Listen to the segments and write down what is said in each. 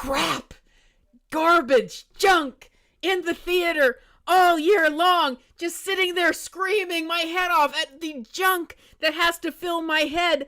crap, garbage, junk in the theater all year long, just sitting there screaming my head off at the junk that has to fill my head.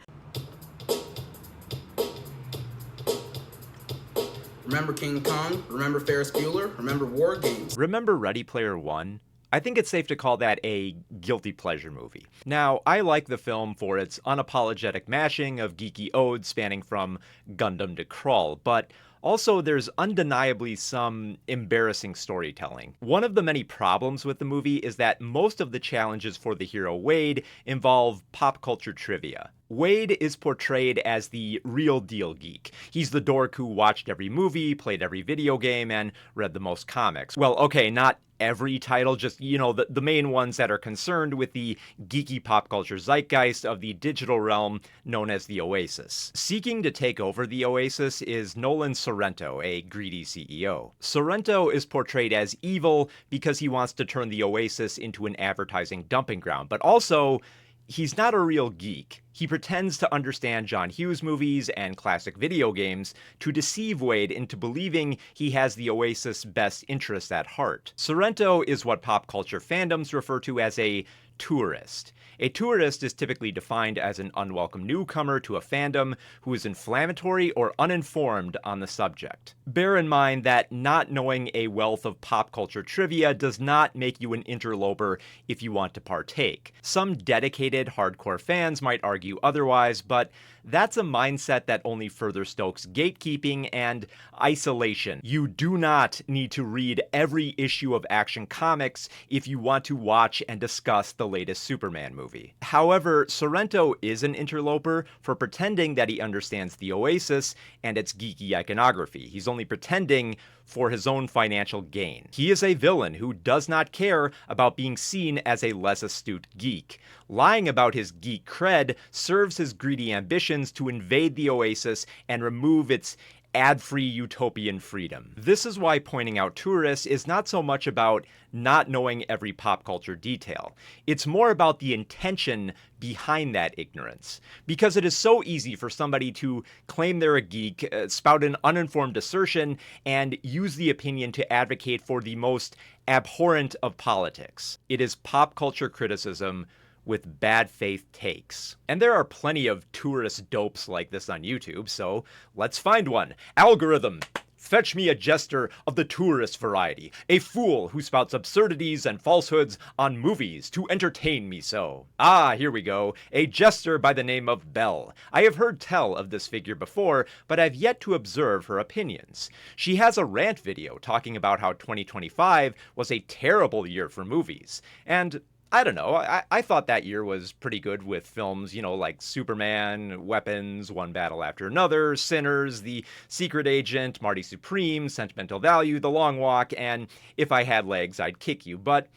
Remember King Kong? Remember Ferris Bueller? Remember War Games? Remember Ready Player One? I think it's safe to call that a guilty pleasure movie. Now, I like the film for its unapologetic mashing of geeky odes spanning from Gundam to Krull, but also there's undeniably some embarrassing storytelling. One of the many problems with the movie is that most of the challenges for the hero Wade involve pop culture trivia. Wade is portrayed as the real deal geek. He's the dork who watched every movie, played every video game, and read the most comics. Well, okay, not every title, just, the main ones that are concerned with the geeky pop culture zeitgeist of the digital realm known as the Oasis. Seeking to take over the Oasis is Nolan Sorrento, a greedy CEO. Sorrento is portrayed as evil because he wants to turn the Oasis into an advertising dumping ground, but also, he's not a real geek. He pretends to understand John Hughes movies and classic video games to deceive Wade into believing he has the Oasis' best interests at heart. Sorrento is what pop culture fandoms refer to as a tourist. A tourist is typically defined as an unwelcome newcomer to a fandom who is inflammatory or uninformed on the subject. Bear in mind that not knowing a wealth of pop culture trivia does not make you an interloper if you want to partake. Some dedicated hardcore fans might argue otherwise, but that's a mindset that only further stokes gatekeeping and isolation. You do not need to read every issue of Action Comics if you want to watch and discuss the latest Superman movie. However, Sorrento is an interloper for pretending that he understands the Oasis and its geeky iconography. He's only pretending for his own financial gain. He is a villain who does not care about being seen as a less astute geek. Lying about his geek cred serves his greedy ambitions to invade the Oasis and remove its ad-free utopian freedom. This is why pointing out tourists is not so much about not knowing every pop culture detail. It's more about the intention behind that ignorance. Because it is so easy for somebody to claim they're a geek, spout an uninformed assertion, and use the opinion to advocate for the most abhorrent of politics. It is pop culture criticism with bad faith takes. And there are plenty of tourist dopes like this on YouTube, so let's find one. Algorithm, fetch me a jester of the tourist variety, a fool who spouts absurdities and falsehoods on movies to entertain me so. Ah, here we go, a jester by the name of Bell. I have heard tell of this figure before, but I've yet to observe her opinions. She has a rant video talking about how 2025 was a terrible year for movies, and I don't know, I thought that year was pretty good with films, like Superman, Weapons, One Battle After Another, Sinners, The Secret Agent, Marty Supreme, Sentimental Value, The Long Walk, and If I Had Legs, I'd Kick You. But,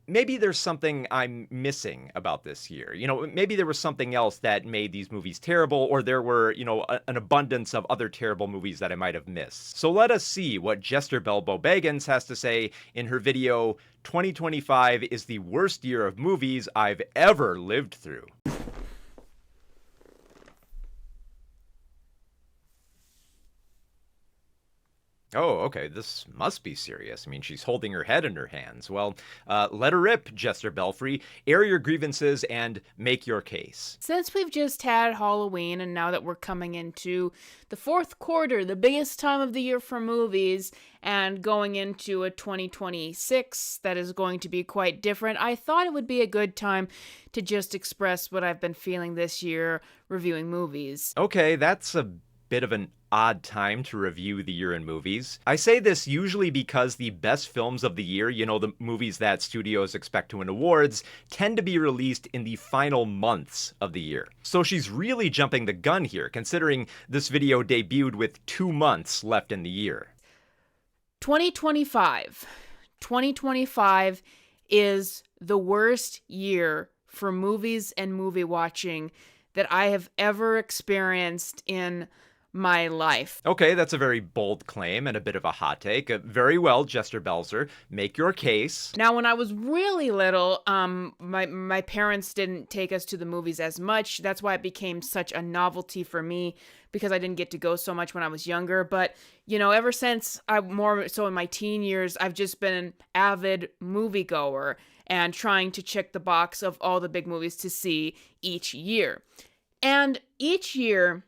maybe there's something I'm missing about this year. Maybe there was something else that made these movies terrible, or there were, an abundance of other terrible movies that I might have missed. So let us see what JesterBell Bobagans has to say in her video, 2025 is the worst year of movies I've ever lived through. Oh, okay, this must be serious. I mean, she's holding her head in her hands. Well, let her rip, Jester Belfry. Air your grievances and make your case. Since we've just had Halloween, and now that we're coming into the fourth quarter, the biggest time of the year for movies, and going into a 2026 that is going to be quite different, I thought it would be a good time to just express what I've been feeling this year reviewing movies. Okay, that's a bit of an odd time to review the year in movies. I say this usually because the best films of the year, the movies that studios expect to win awards, tend to be released in the final months of the year. So she's really jumping the gun here, considering this video debuted with 2 months left in the year. 2025. 2025 is the worst year for movies and movie watching that I have ever experienced in my life. Okay, that's a very bold claim and a bit of a hot take. Very well, Jester Belzer. Make your case. Now, when I was really little, my parents didn't take us to the movies as much. That's why it became such a novelty for me, because I didn't get to go so much when I was younger. But, ever since more so in my teen years, I've just been an avid moviegoer and trying to check the box of all the big movies to see each year. And each year,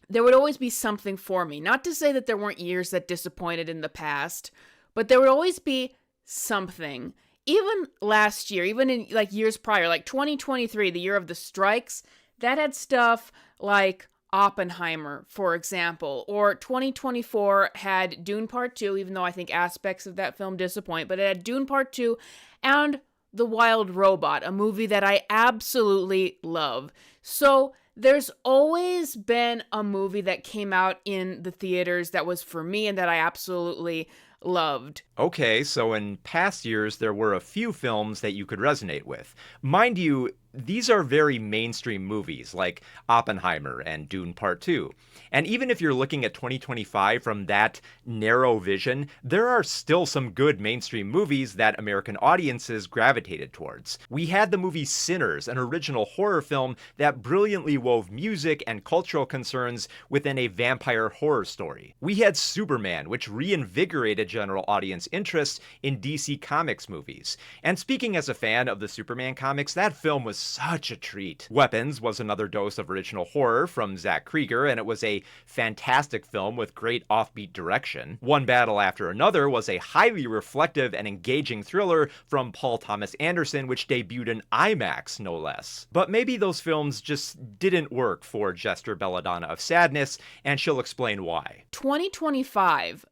there would always be something for me. Not to say that there weren't years that disappointed in the past, but there would always be something. Even last year, even in years prior, like 2023, the year of the strikes, that had stuff like Oppenheimer, for example, or 2024 had Dune Part 2, even though I think aspects of that film disappoint, but it had Dune Part 2 and The Wild Robot, a movie that I absolutely love. So there's always been a movie that came out in the theaters that was for me and that I absolutely loved. Okay, so in past years, there were a few films that you could resonate with. Mind you, these are very mainstream movies like Oppenheimer and Dune Part 2. And even if you're looking at 2025 from that narrow vision, there are still some good mainstream movies that American audiences gravitated towards. We had the movie Sinners, an original horror film that brilliantly wove music and cultural concerns within a vampire horror story. We had Superman, which reinvigorated general audience interest in DC Comics movies. And speaking as a fan of the Superman comics, that film was such a treat. Weapons was another dose of original horror from Zach Krieger, and it was a fantastic film with great offbeat direction. One Battle After Another was a highly reflective and engaging thriller from Paul Thomas Anderson, which debuted in IMAX, no less. But maybe those films just didn't work for Jester Belladonna of Sadness, and she'll explain why. 2025,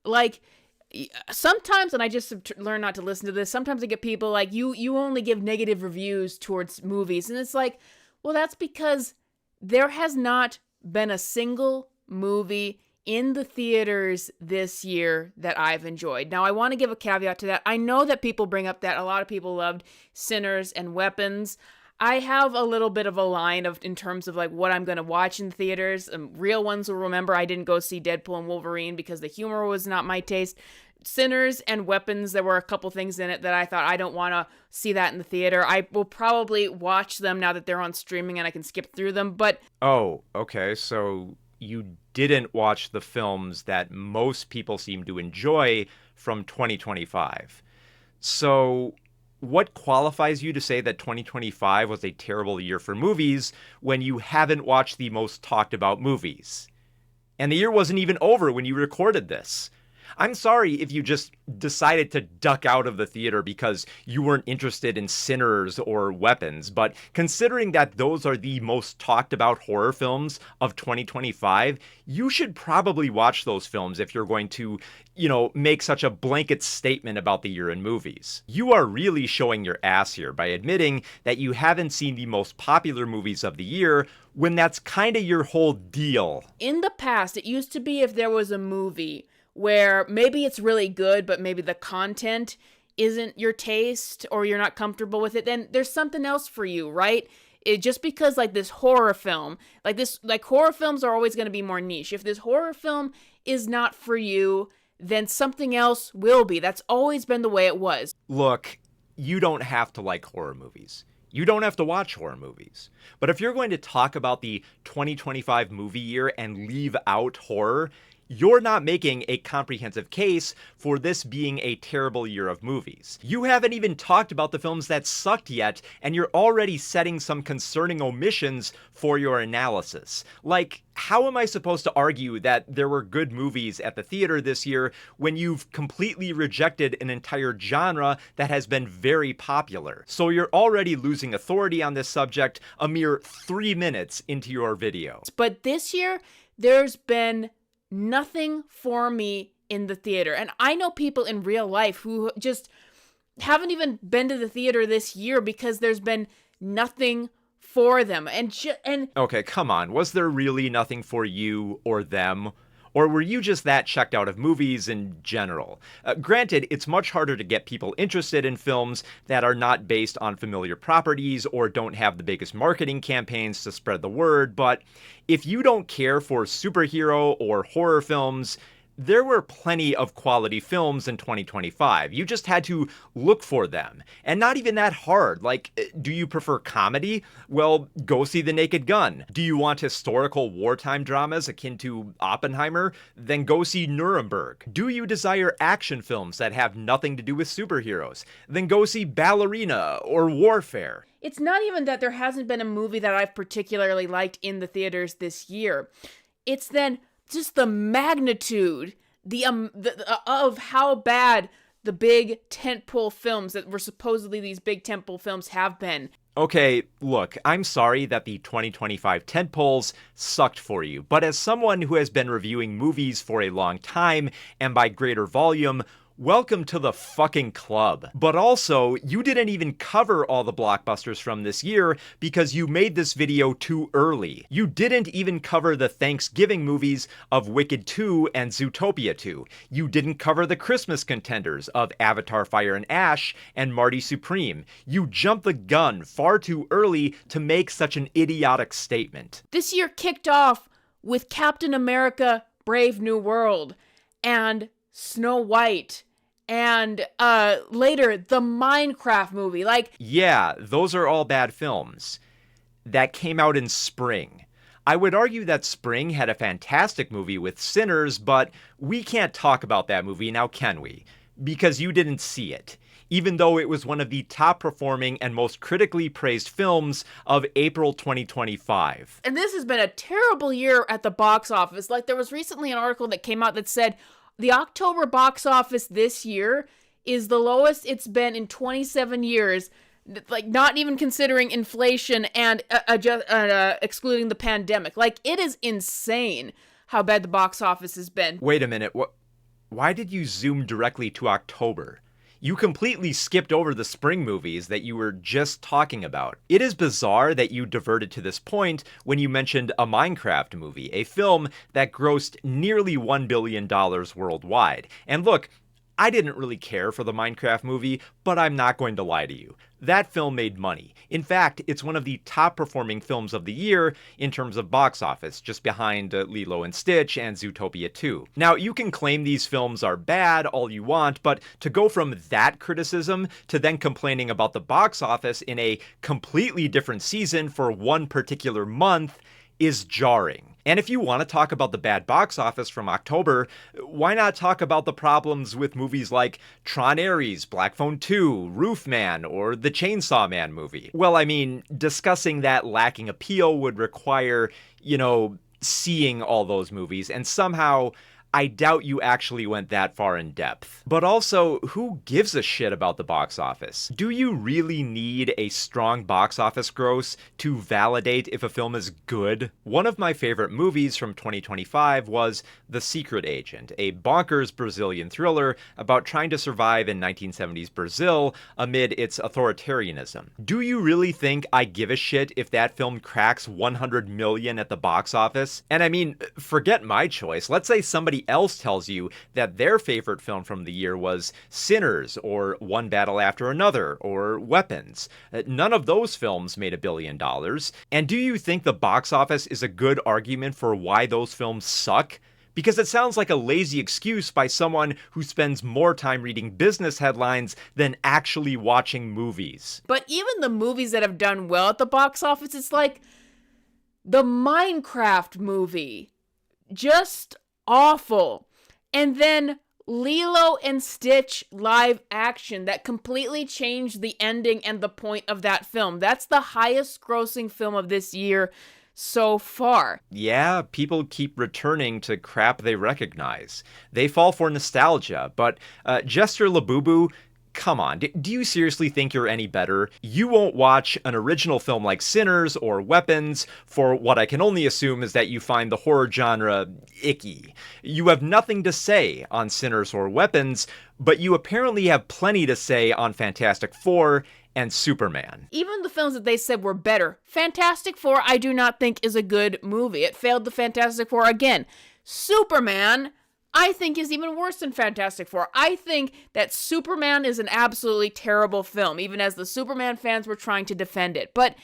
sometimes, and I just have learned not to listen to this, sometimes I get people like, you only give negative reviews towards movies. And it's like, well, that's because there has not been a single movie in the theaters this year that I've enjoyed. Now, I want to give a caveat to that. I know that people bring up that a lot of people loved Sinners and Weapons. I have a little bit of a line in terms of what I'm going to watch in theaters. Real ones will remember I didn't go see Deadpool and Wolverine because the humor was not my taste. Sinners and Weapons, there were a couple things in it that I thought I don't want to see that in the theater. I will probably watch them now that they're on streaming and I can skip through them, but... Oh, okay, so you didn't watch the films that most people seem to enjoy from 2025. So what qualifies you to say that 2025 was a terrible year for movies when you haven't watched the most talked about movies? And the year wasn't even over when you recorded this. I'm sorry if you just decided to duck out of the theater because you weren't interested in Sinners or Weapons, but considering that those are the most talked about horror films of 2025, you should probably watch those films if you're going to, make such a blanket statement about the year in movies. You are really showing your ass here by admitting that you haven't seen the most popular movies of the year when that's kind of your whole deal. In the past, it used to be if there was a movie where maybe it's really good, but maybe the content isn't your taste or you're not comfortable with it, then there's something else for you, right? Just because this horror film, horror films are always going to be more niche. If this horror film is not for you, then something else will be. That's always been the way it was. Look, you don't have to like horror movies. You don't have to watch horror movies. But if you're going to talk about the 2025 movie year and leave out horror, you're not making a comprehensive case for this being a terrible year of movies. You haven't even talked about the films that sucked yet, and you're already setting some concerning omissions for your analysis. How am I supposed to argue that there were good movies at the theater this year when you've completely rejected an entire genre that has been very popular? So you're already losing authority on this subject a mere 3 minutes into your video. But this year, there's been nothing for me in the theater. And I know people in real life who just haven't even been to the theater this year because there's been nothing for them. And Okay, come on. Was there really nothing for you or them? Or were you just that checked out of movies in general? Granted, it's much harder to get people interested in films that are not based on familiar properties or don't have the biggest marketing campaigns to spread the word, but if you don't care for superhero or horror films, there were plenty of quality films in 2025. You just had to look for them. And not even that hard. Like, do you prefer comedy? Well, go see The Naked Gun. Do you want historical wartime dramas akin to Oppenheimer? Then go see Nuremberg. Do you desire action films that have nothing to do with superheroes? Then go see Ballerina or Warfare. It's not even that there hasn't been a movie that I've particularly liked in the theaters this year. It's then just the magnitude of how bad the big tentpole films that were supposedly these big tentpole films have been. Okay, look, I'm sorry that the 2025 tentpoles sucked for you, but as someone who has been reviewing movies for a long time and by greater volume, welcome to the fucking club. But also, you didn't even cover all the blockbusters from this year because you made this video too early. You didn't even cover the Thanksgiving movies of Wicked 2 and Zootopia 2. You didn't cover the Christmas contenders of Avatar Fire and Ash and Marty Supreme. You jumped the gun far too early to make such an idiotic statement. This year kicked off with Captain America Brave New World and Snow White and later the Minecraft movie. Yeah, those are all bad films that came out in spring. I would argue that Spring had a fantastic movie with Sinners, but we can't talk about that movie now, can we? Because you didn't see it, even though it was one of the top performing and most critically praised films of April 2025. And this has been a terrible year at the box office. There was recently an article that came out that said the October box office this year is the lowest it's been in 27 years, not even considering inflation and excluding the pandemic. It is insane how bad the box office has been. Wait a minute, why did you zoom directly to October? You completely skipped over the spring movies that you were just talking about. It is bizarre that you diverted to this point when you mentioned a Minecraft movie, a film that grossed nearly $1 billion worldwide. And look, I didn't really care for the Minecraft movie, but I'm not going to lie to you. That film made money. In fact, it's one of the top performing films of the year in terms of box office, just behind Lilo and Stitch and Zootopia 2. Now, you can claim these films are bad all you want, but to go from that criticism to then complaining about the box office in a completely different season for one particular month is jarring. And if you want to talk about the bad box office from October, why not talk about the problems with movies like Tron Ares, Black Phone 2, Roof Man, or the Chainsaw Man movie? Well, I mean, discussing that lacking appeal would require, seeing all those movies, and somehow I doubt you actually went that far in depth. But also, who gives a shit about the box office? Do you really need a strong box office gross to validate if a film is good? One of my favorite movies from 2025 was The Secret Agent, a bonkers Brazilian thriller about trying to survive in 1970s Brazil amid its authoritarianism. Do you really think I give a shit if that film cracks 100 million at the box office? And I mean, forget my choice. Let's say somebody else tells you that their favorite film from the year was Sinners or One Battle After Another or Weapons. None of those films made $1 billion. And do you think the box office is a good argument for why those films suck? Because it sounds like a lazy excuse by someone who spends more time reading business headlines than actually watching movies. But even the movies that have done well at the box office, it's like the Minecraft movie. Just awful. And then Lilo and Stitch live action that completely changed the ending and the point of that film. That's the highest grossing film of this year so far. Yeah, people keep returning to crap they recognize. They fall for nostalgia, but Jester Labubu, come on, do you seriously think you're any better? You won't watch an original film like Sinners or Weapons for what I can only assume is that you find the horror genre icky. You have nothing to say on Sinners or Weapons, but you apparently have plenty to say on Fantastic Four and Superman. Even the films that they said were better. Fantastic Four, I do not think is a good movie. It failed the Fantastic Four again. Superman, I think, is even worse than Fantastic Four. I think that Superman is an absolutely terrible film, even as the Superman fans were trying to defend it. But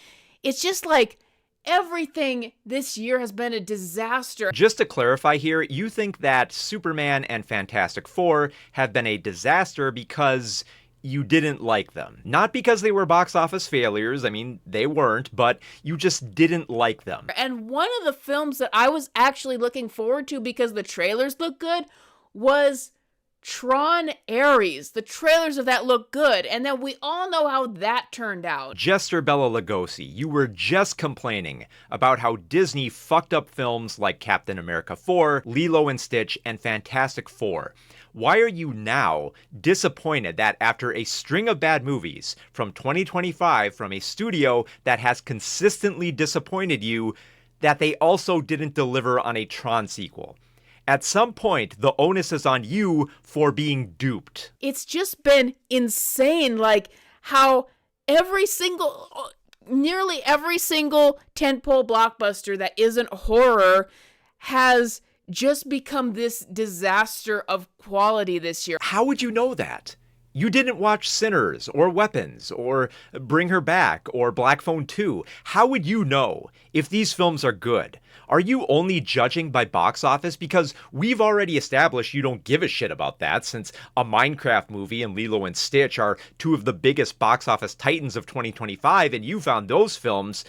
it's just like everything this year has been a disaster. Just to clarify here, you think that Superman and Fantastic Four have been a disaster because you didn't like them. Not because they were box office failures, I mean, they weren't, but you just didn't like them. And one of the films that I was actually looking forward to because the trailers look good was Tron Ares. The trailers of that look good, and then we all know how that turned out. JesterBell Lugosi, you were just complaining about how Disney fucked up films like Captain America 4, Lilo and Stitch, and Fantastic Four. Why are you now disappointed that after a string of bad movies from 2025 from a studio that has consistently disappointed you, that they also didn't deliver on a Tron sequel? At some point, the onus is on you for being duped. It's just been insane, like how nearly every single tentpole blockbuster that isn't horror has just become this disaster of quality this year. How would you know that? You didn't watch Sinners or Weapons or Bring Her Back or Black Phone 2. How would you know if these films are good? Are you only judging by box office? Because we've already established you don't give a shit about that, since a Minecraft movie and Lilo and Stitch are two of the biggest box office titans of 2025, and you found those films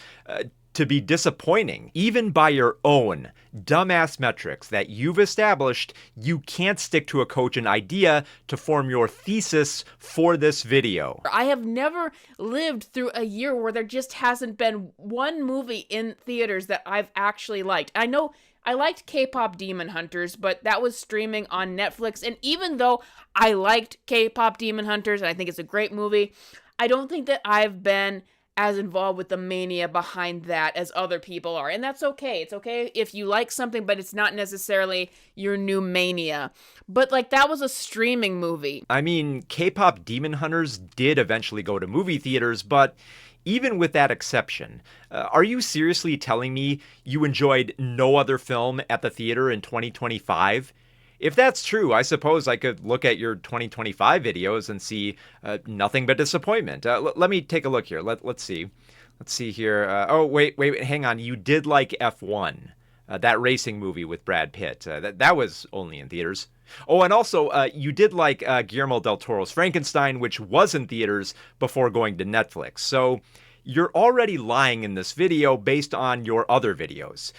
to be disappointing. Even by your own dumbass metrics that you've established, you can't stick to a cogent idea to form your thesis for this video. I have never lived through a year where there just hasn't been one movie in theaters that I've actually liked. I know I liked K-pop Demon Hunters, but that was streaming on Netflix, and even though I liked K-pop Demon Hunters, and I think it's a great movie, I don't think that I've been as involved with the mania behind that as other people are. And that's okay. It's okay if you like something, but it's not necessarily your new mania. But like, that was a streaming movie. I mean, K-pop Demon Hunters did eventually go to movie theaters, but even with that exception, are you seriously telling me you enjoyed no other film at the theater in 2025? If that's true, I suppose I could look at your 2025 videos and see nothing but disappointment. Let me take a look here. Let's see. Let's see here. Oh, wait, hang on. You did like F1, that racing movie with Brad Pitt. That was only in theaters. Oh, and also, you did like Guillermo del Toro's Frankenstein, which was in theaters before going to Netflix. So you're already lying in this video based on your other videos.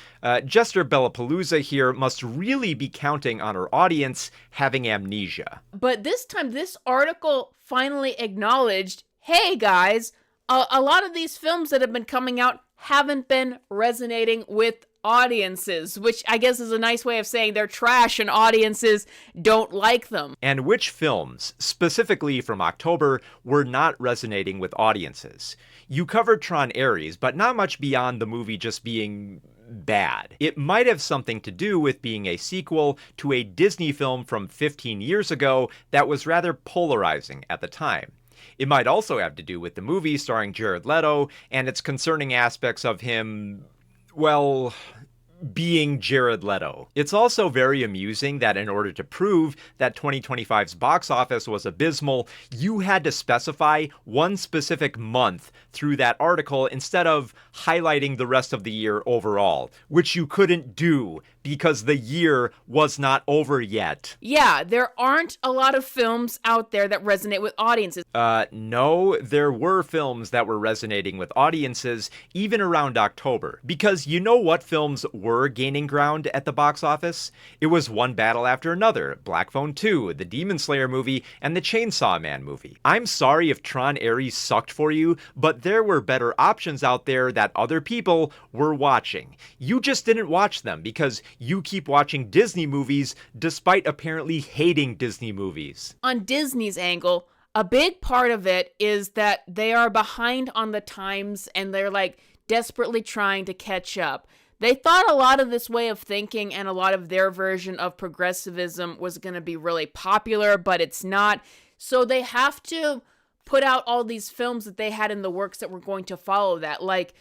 Jester Bellapalooza here must really be counting on her audience having amnesia. But this time, this article finally acknowledged, hey guys, a lot of these films that have been coming out haven't been resonating with audiences, which I guess is a nice way of saying they're trash and audiences don't like them. And which films, specifically from October, were not resonating with audiences? You covered Tron Ares, but not much beyond the movie just being bad. It might have something to do with being a sequel to a Disney film from 15 years ago that was rather polarizing at the time. It might also have to do with the movie starring Jared Leto and its concerning aspects of him, well, being Jared Leto. It's also very amusing that in order to prove that 2025's box office was abysmal, you had to specify one specific month through that article instead of highlighting the rest of the year overall, which you couldn't do because the year was not over yet. Yeah, there aren't a lot of films out there that resonate with audiences. No, there were films that were resonating with audiences even around October. Because you know what films were gaining ground at the box office? It was one battle after another. Black Phone 2, the Demon Slayer movie, and the Chainsaw Man movie. I'm sorry if Tron Ares sucked for you, but there were better options out there that other people were watching. You just didn't watch them because you keep watching Disney movies despite apparently hating Disney movies. On Disney's angle, a big part of it is that they are behind on the times and they're like desperately trying to catch up. They thought a lot of this way of thinking and a lot of their version of progressivism was going to be really popular, but it's not. So they have to put out all these films that they had in the works that were going to follow that. Like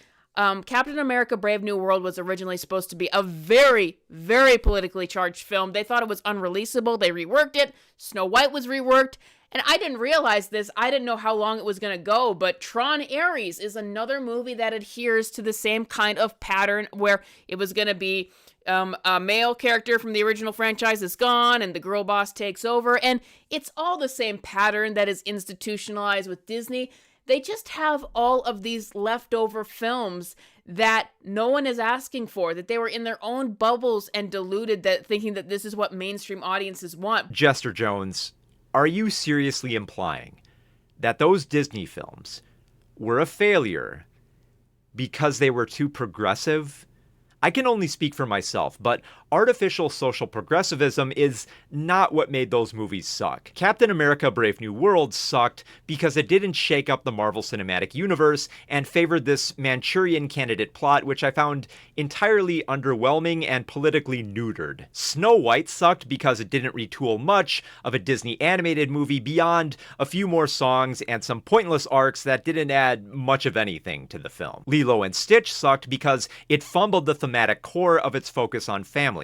Captain America Brave New World was originally supposed to be a very, very politically charged film. They thought it was unreleasable. They reworked it. Snow White was reworked. And I didn't realize this. I didn't know how long it was going to go. But Tron Ares is another movie that adheres to the same kind of pattern where it was going to be a male character from the original franchise is gone and the girl boss takes over. And it's all the same pattern that is institutionalized with Disney. They just have all of these leftover films that no one is asking for, that they were in their own bubbles and deluded, that thinking that this is what mainstream audiences want. Jester Jones, are you seriously implying that those Disney films were a failure because they were too progressive? I can only speak for myself, but artificial social progressivism is not what made those movies suck. Captain America Brave New World sucked because it didn't shake up the Marvel Cinematic Universe and favored this Manchurian Candidate plot, which I found entirely underwhelming and politically neutered. Snow White sucked because it didn't retool much of a Disney animated movie beyond a few more songs and some pointless arcs that didn't add much of anything to the film. Lilo and Stitch sucked because it fumbled the thematic core of its focus on family.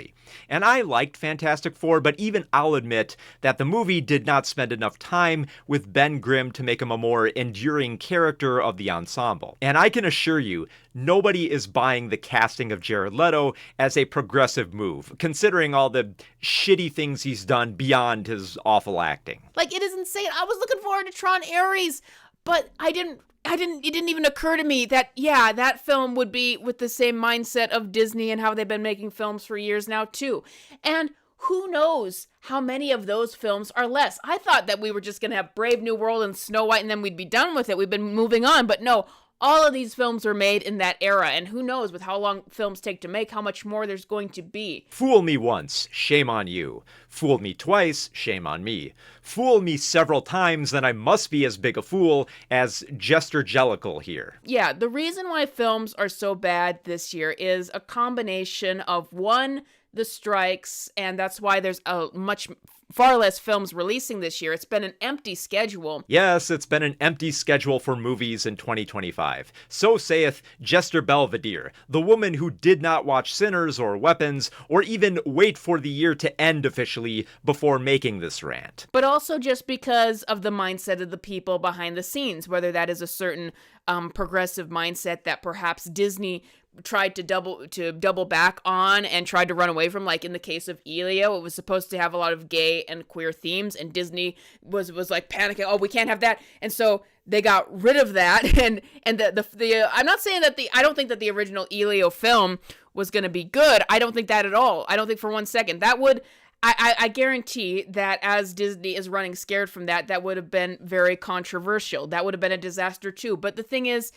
And I liked Fantastic Four, but even I'll admit that the movie did not spend enough time with Ben Grimm to make him a more enduring character of the ensemble. And I can assure you, nobody is buying the casting of Jared Leto as a progressive move, considering all the shitty things he's done beyond his awful acting. Like, it is insane. I was looking forward to Tron Ares, but it didn't even occur to me that, yeah, that film would be with the same mindset of Disney and how they've been making films for years now, too. And who knows how many of those films are less. I thought that we were just going to have Brave New World and Snow White and then we'd be done with it. We've been moving on, but no. All of these films were made in that era, and who knows with how long films take to make, how much more there's going to be. Fool me once, shame on you. Fool me twice, shame on me. Fool me several times, then I must be as big a fool as Jester Jellicle here. Yeah, the reason why films are so bad this year is a combination of, one, the strikes, and that's why there's far less films releasing this year. It's been an empty schedule. Yes, it's been an empty schedule for movies in 2025. So saith Jester Belvedere, the woman who did not watch Sinners or Weapons, or even wait for the year to end officially before making this rant. But also just because of the mindset of the people behind the scenes, whether that is a certain progressive mindset that perhaps Disney tried to double back on and tried to run away from, like in the case of Elio. It was supposed to have a lot of gay and queer themes, and Disney was like panicking, oh, we can't have that, and so they got rid of that. And the I'm not saying that I don't think that the original Elio film was going to be good. I don't think that at all. I don't think for one second that would. I guarantee that as Disney is running scared from that would have been very controversial. That would have been a disaster too. But the thing is,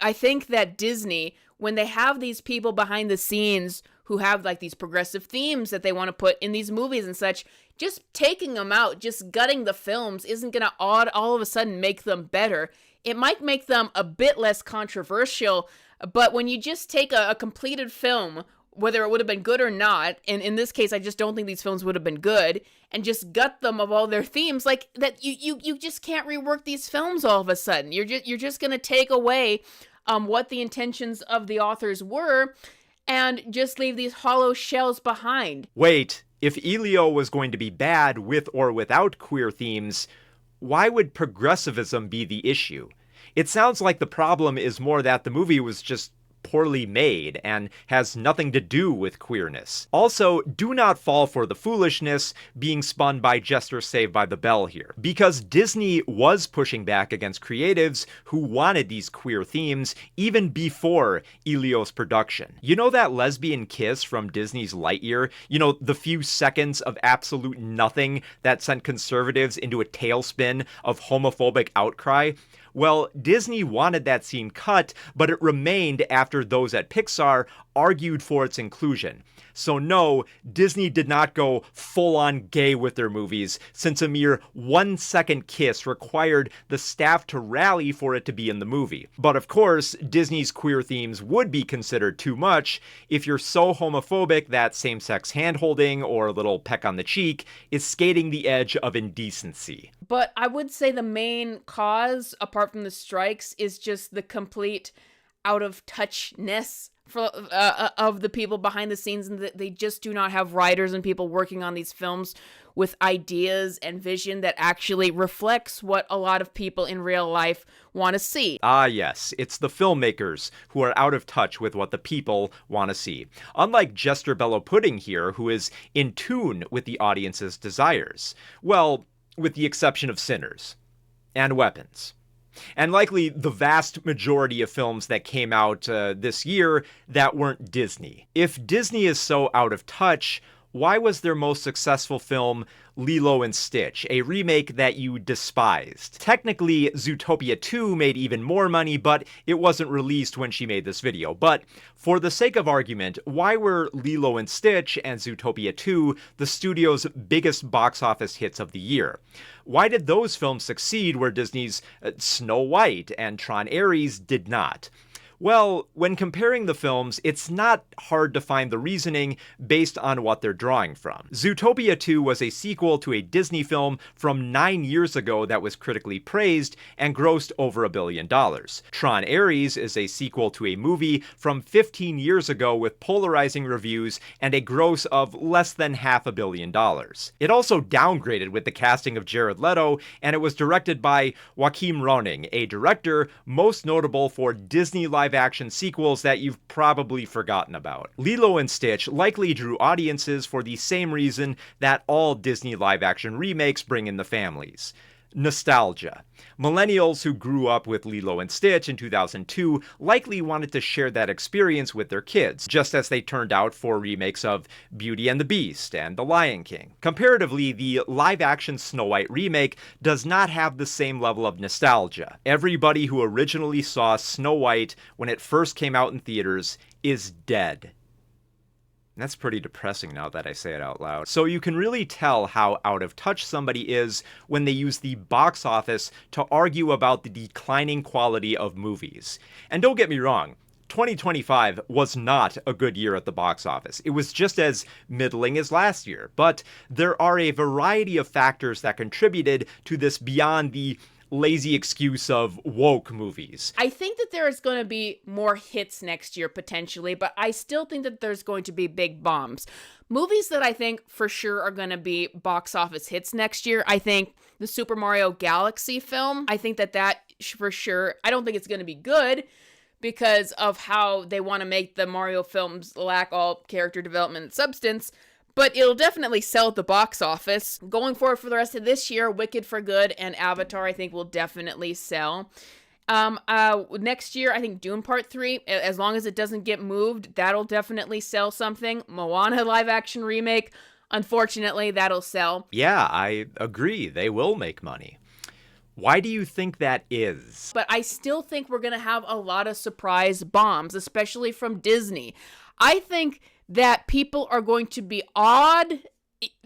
I think that Disney, when they have these people behind the scenes who have like these progressive themes that they want to put in these movies and such, just taking them out, just gutting the films isn't going to all of a sudden make them better. It might make them a bit less controversial, but when you just take a completed film, whether it would have been good or not, and in this case, I just don't think these films would have been good, and just gut them of all their themes, like that, you just can't rework these films all of a sudden. You're just gonna take away what the intentions of the authors were, and just leave these hollow shells behind. Wait, if Elio was going to be bad with or without queer themes, why would progressivism be the issue? It sounds like the problem is more that the movie was just poorly made and has nothing to do with queerness. Also, do not fall for the foolishness being spun by Jester Saved by the Bell here, because Disney was pushing back against creatives who wanted these queer themes even before Elio's production. You know that lesbian kiss from Disney's Lightyear? You know, the few seconds of absolute nothing that sent conservatives into a tailspin of homophobic outcry? Well, Disney wanted that scene cut, but it remained after those at Pixar argued for its inclusion. So no, Disney did not go full-on gay with their movies, since a mere 1-second kiss required the staff to rally for it to be in the movie. But of course, Disney's queer themes would be considered too much if you're so homophobic that same-sex hand-holding or a little peck on the cheek is skating the edge of indecency. But I would say the main cause, apart from the strikes, is just the complete out of touchness of the people behind the scenes, and that they just do not have writers and people working on these films with ideas and vision that actually reflects what a lot of people in real life want to see. Ah, yes, it's the filmmakers who are out of touch with what the people want to see. Unlike JesterBell Pudding here, who is in tune with the audience's desires. Well, with the exception of Sinners and Weapons. And likely the vast majority of films that came out this year that weren't Disney. If Disney is so out of touch, why was their most successful film Lilo and Stitch, a remake that you despised? Technically, Zootopia 2 made even more money, but it wasn't released when she made this video. But for the sake of argument, why were Lilo and Stitch and Zootopia 2 the studio's biggest box office hits of the year? Why did those films succeed where Disney's Snow White and Tron Ares did not? Well, when comparing the films, it's not hard to find the reasoning based on what they're drawing from. Zootopia 2 was a sequel to a Disney film from 9 years ago that was critically praised and grossed over $1 billion. Tron Ares is a sequel to a movie from 15 years ago with polarizing reviews and a gross of less than $500 million. It also downgraded with the casting of Jared Leto, and it was directed by Joachim Ronning, a director most notable for Disney live-action sequels that you've probably forgotten about. Lilo and Stitch likely drew audiences for the same reason that all Disney live-action remakes bring in the families. Nostalgia. Millennials who grew up with Lilo and Stitch in 2002 likely wanted to share that experience with their kids, just as they turned out for remakes of Beauty and the Beast and The Lion King. Comparatively, the live-action Snow White remake does not have the same level of nostalgia. Everybody who originally saw Snow White when it first came out in theaters is dead. That's pretty depressing now that I say it out loud. So you can really tell how out of touch somebody is when they use the box office to argue about the declining quality of movies. And don't get me wrong, 2025 was not a good year at the box office. It was just as middling as last year. But there are a variety of factors that contributed to this beyond the lazy excuse of woke movies. I think that there is going to be more hits next year potentially, but I still think that there's going to be big bombs. Movies that I think for sure are going to be box office hits next year, I think the Super Mario Galaxy film, I think that for sure, I don't think it's going to be good because of how they want to make the Mario films lack all character development and substance. But it'll definitely sell at the box office. Going forward for the rest of this year, Wicked for Good and Avatar, I think, will definitely sell. Next year, I think Dune Part 3, as long as it doesn't get moved, that'll definitely sell something. Moana live-action remake, unfortunately, that'll sell. Yeah, I agree. They will make money. Why do you think that is? But I still think we're going to have a lot of surprise bombs, especially from Disney. I think that people are going to be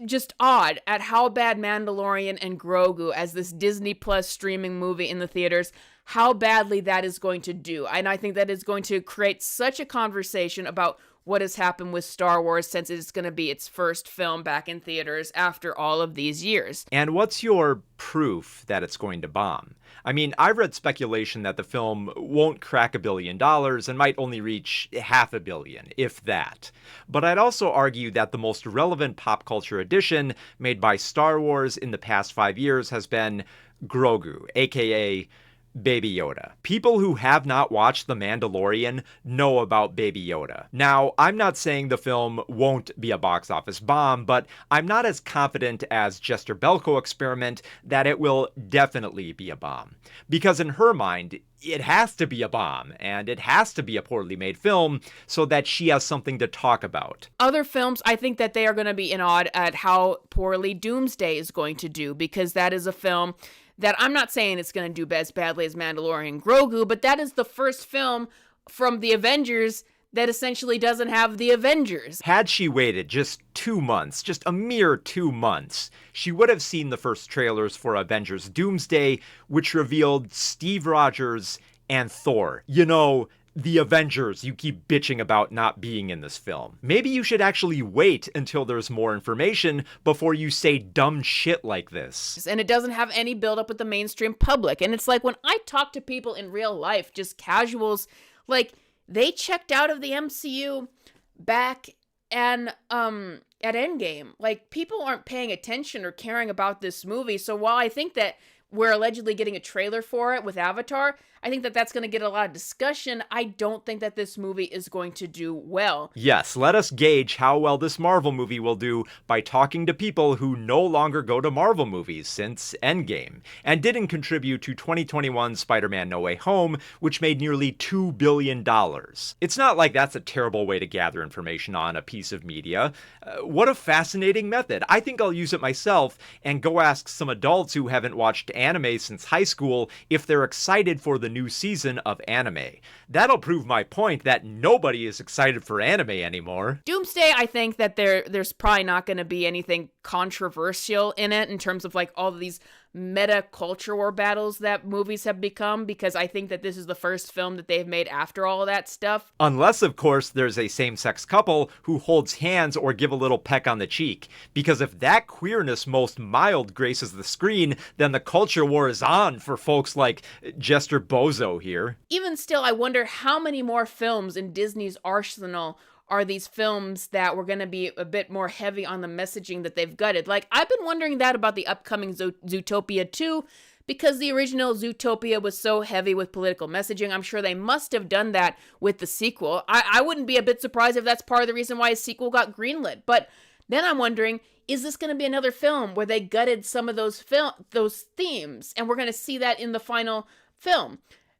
just awed at how bad Mandalorian and Grogu as this Disney Plus streaming movie in the theaters, how badly that is going to do. And I think that is going to create such a conversation about what has happened with Star Wars since it's going to be its first film back in theaters after all of these years. And what's your proof that it's going to bomb? I mean, I've read speculation that the film won't crack $1 billion and might only reach $500 million, if that. But I'd also argue that the most relevant pop culture addition made by Star Wars in the past 5 years has been Grogu, aka Baby Yoda. People who have not watched The Mandalorian know about Baby Yoda. Now, I'm not saying the film won't be a box office bomb, but I'm not as confident as JesterBell Experiment that it will definitely be a bomb. Because in her mind, it has to be a bomb, and it has to be a poorly made film so that she has something to talk about. Other films, I think that they are going to be in awe at how poorly Doomsday is going to do, because that is a film that I'm not saying it's going to do as badly as Mandalorian Grogu, but that is the first film from the Avengers that essentially doesn't have the Avengers. Had she waited just 2 months, just a mere 2 months, she would have seen the first trailers for Avengers Doomsday, which revealed Steve Rogers and Thor. You know, the Avengers you keep bitching about not being in this film. Maybe you should actually wait until there's more information before you say dumb shit like this. And it doesn't have any build up with the mainstream public. And it's like when I talk to people in real life, just casuals Like, they checked out of the MCU back and at Endgame. Like, people aren't paying attention or caring about this movie. So while I think that we're allegedly getting a trailer for it with Avatar, I think that that's going to get a lot of discussion. I don't think that this movie is going to do well. Yes, let us gauge how well this Marvel movie will do by talking to people who no longer go to Marvel movies since Endgame, and didn't contribute to 2021's Spider-Man No Way Home, which made nearly $2 billion. It's not like that's a terrible way to gather information on a piece of media. What a fascinating method. I think I'll use it myself and go ask some adults who haven't watched anime since high school if they're excited for the new season of anime. That'll prove my point that nobody is excited for anime anymore. Doomsday, I think that there's probably not going to be anything controversial in it in terms of like all of these meta culture war battles that movies have become, because I think that this is the first film that they've made after all of that stuff. Unless, of course, there's a same-sex couple who holds hands or give a little peck on the cheek. Because if that queerness most mild graces the screen, then the culture war is on for folks like Jester Bozo here. Even still, I wonder how many more films in Disney's arsenal are these films that were going to be a bit more heavy on the messaging that they've gutted. Like, I've been wondering that about the upcoming Zootopia 2, because the original Zootopia was so heavy with political messaging. I'm sure they must have done that with the sequel. I wouldn't be a bit surprised if that's part of the reason why a sequel got greenlit. But then I'm wondering, is this going to be another film where they gutted some of those themes, and we're going to see that in the final film?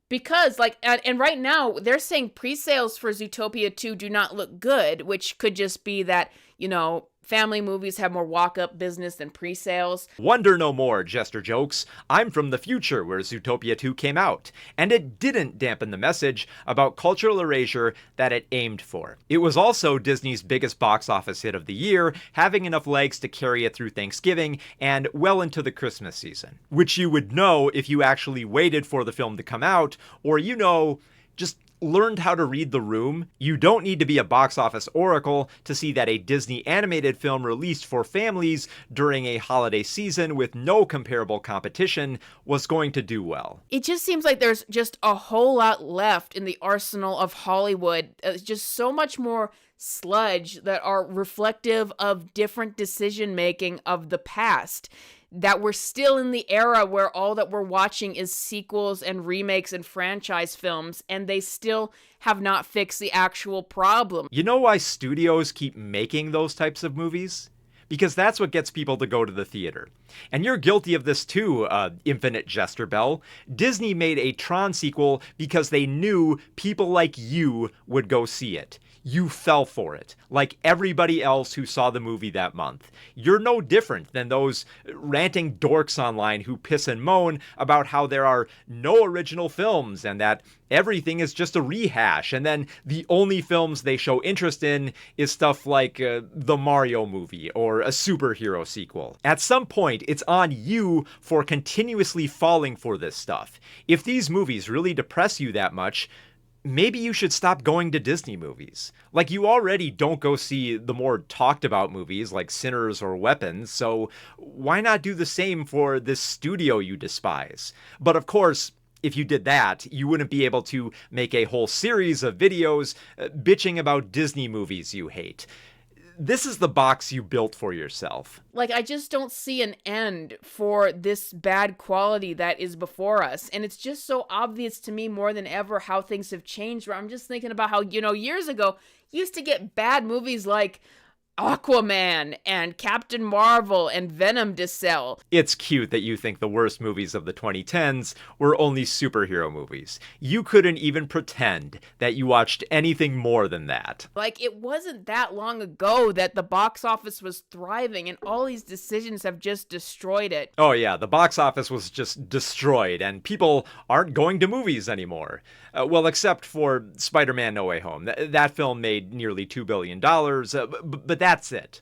Because, like, and right now, they're saying pre-sales for Zootopia 2 do not look good, which could just be that, you know, family movies have more walk-up business than pre-sales. Wonder no more, Jester jokes. I'm from the future where Zootopia 2 came out, and it didn't dampen the message about cultural erasure that it aimed for. It was also Disney's biggest box office hit of the year, having enough legs to carry it through Thanksgiving and well into the Christmas season. Which you would know if you actually waited for the film to come out, or, you know, just learned how to read the room. You don't need to be a box office oracle to see that a Disney animated film released for families during a holiday season with no comparable competition was going to do well. It just seems like there's just a whole lot left in the arsenal of Hollywood. Just so much more sludge that are reflective of different decision making of the past. That we're still in the era where all that we're watching is sequels and remakes and franchise films, and they still have not fixed the actual problem. You know why studios keep making those types of movies? Because that's what gets people to go to the theater. And you're guilty of this too, Infinite JesterBell. Disney made a Tron sequel because they knew people like you would go see it. You fell for it, like everybody else who saw the movie that month. You're no different than those ranting dorks online who piss and moan about how there are no original films and that everything is just a rehash, and then the only films they show interest in is stuff like the Mario movie or a superhero sequel. At some point, it's on you for continuously falling for this stuff. If these movies really depress you that much, maybe you should stop going to Disney movies. Like, you already don't go see the more talked about movies like Sinners or Weapons, so why not do the same for this studio you despise? But of course, if you did that, you wouldn't be able to make a whole series of videos bitching about Disney movies you hate. This is the box you built for yourself. Like, I just don't see an end for this bad quality that is before us. And it's just so obvious to me more than ever how things have changed, where I'm just thinking about how, you know, years ago, you used to get bad movies like Aquaman and Captain Marvel and Venom to sell. It's cute that you think the worst movies of the 2010s were only superhero movies. You couldn't even pretend that you watched anything more than that. Like, it wasn't that long ago that the box office was thriving, and all these decisions have just destroyed it. Oh yeah, the box office was just destroyed, and people aren't going to movies anymore. Well, except for Spider-Man No Way Home. That film made nearly $2 billion, but that's it.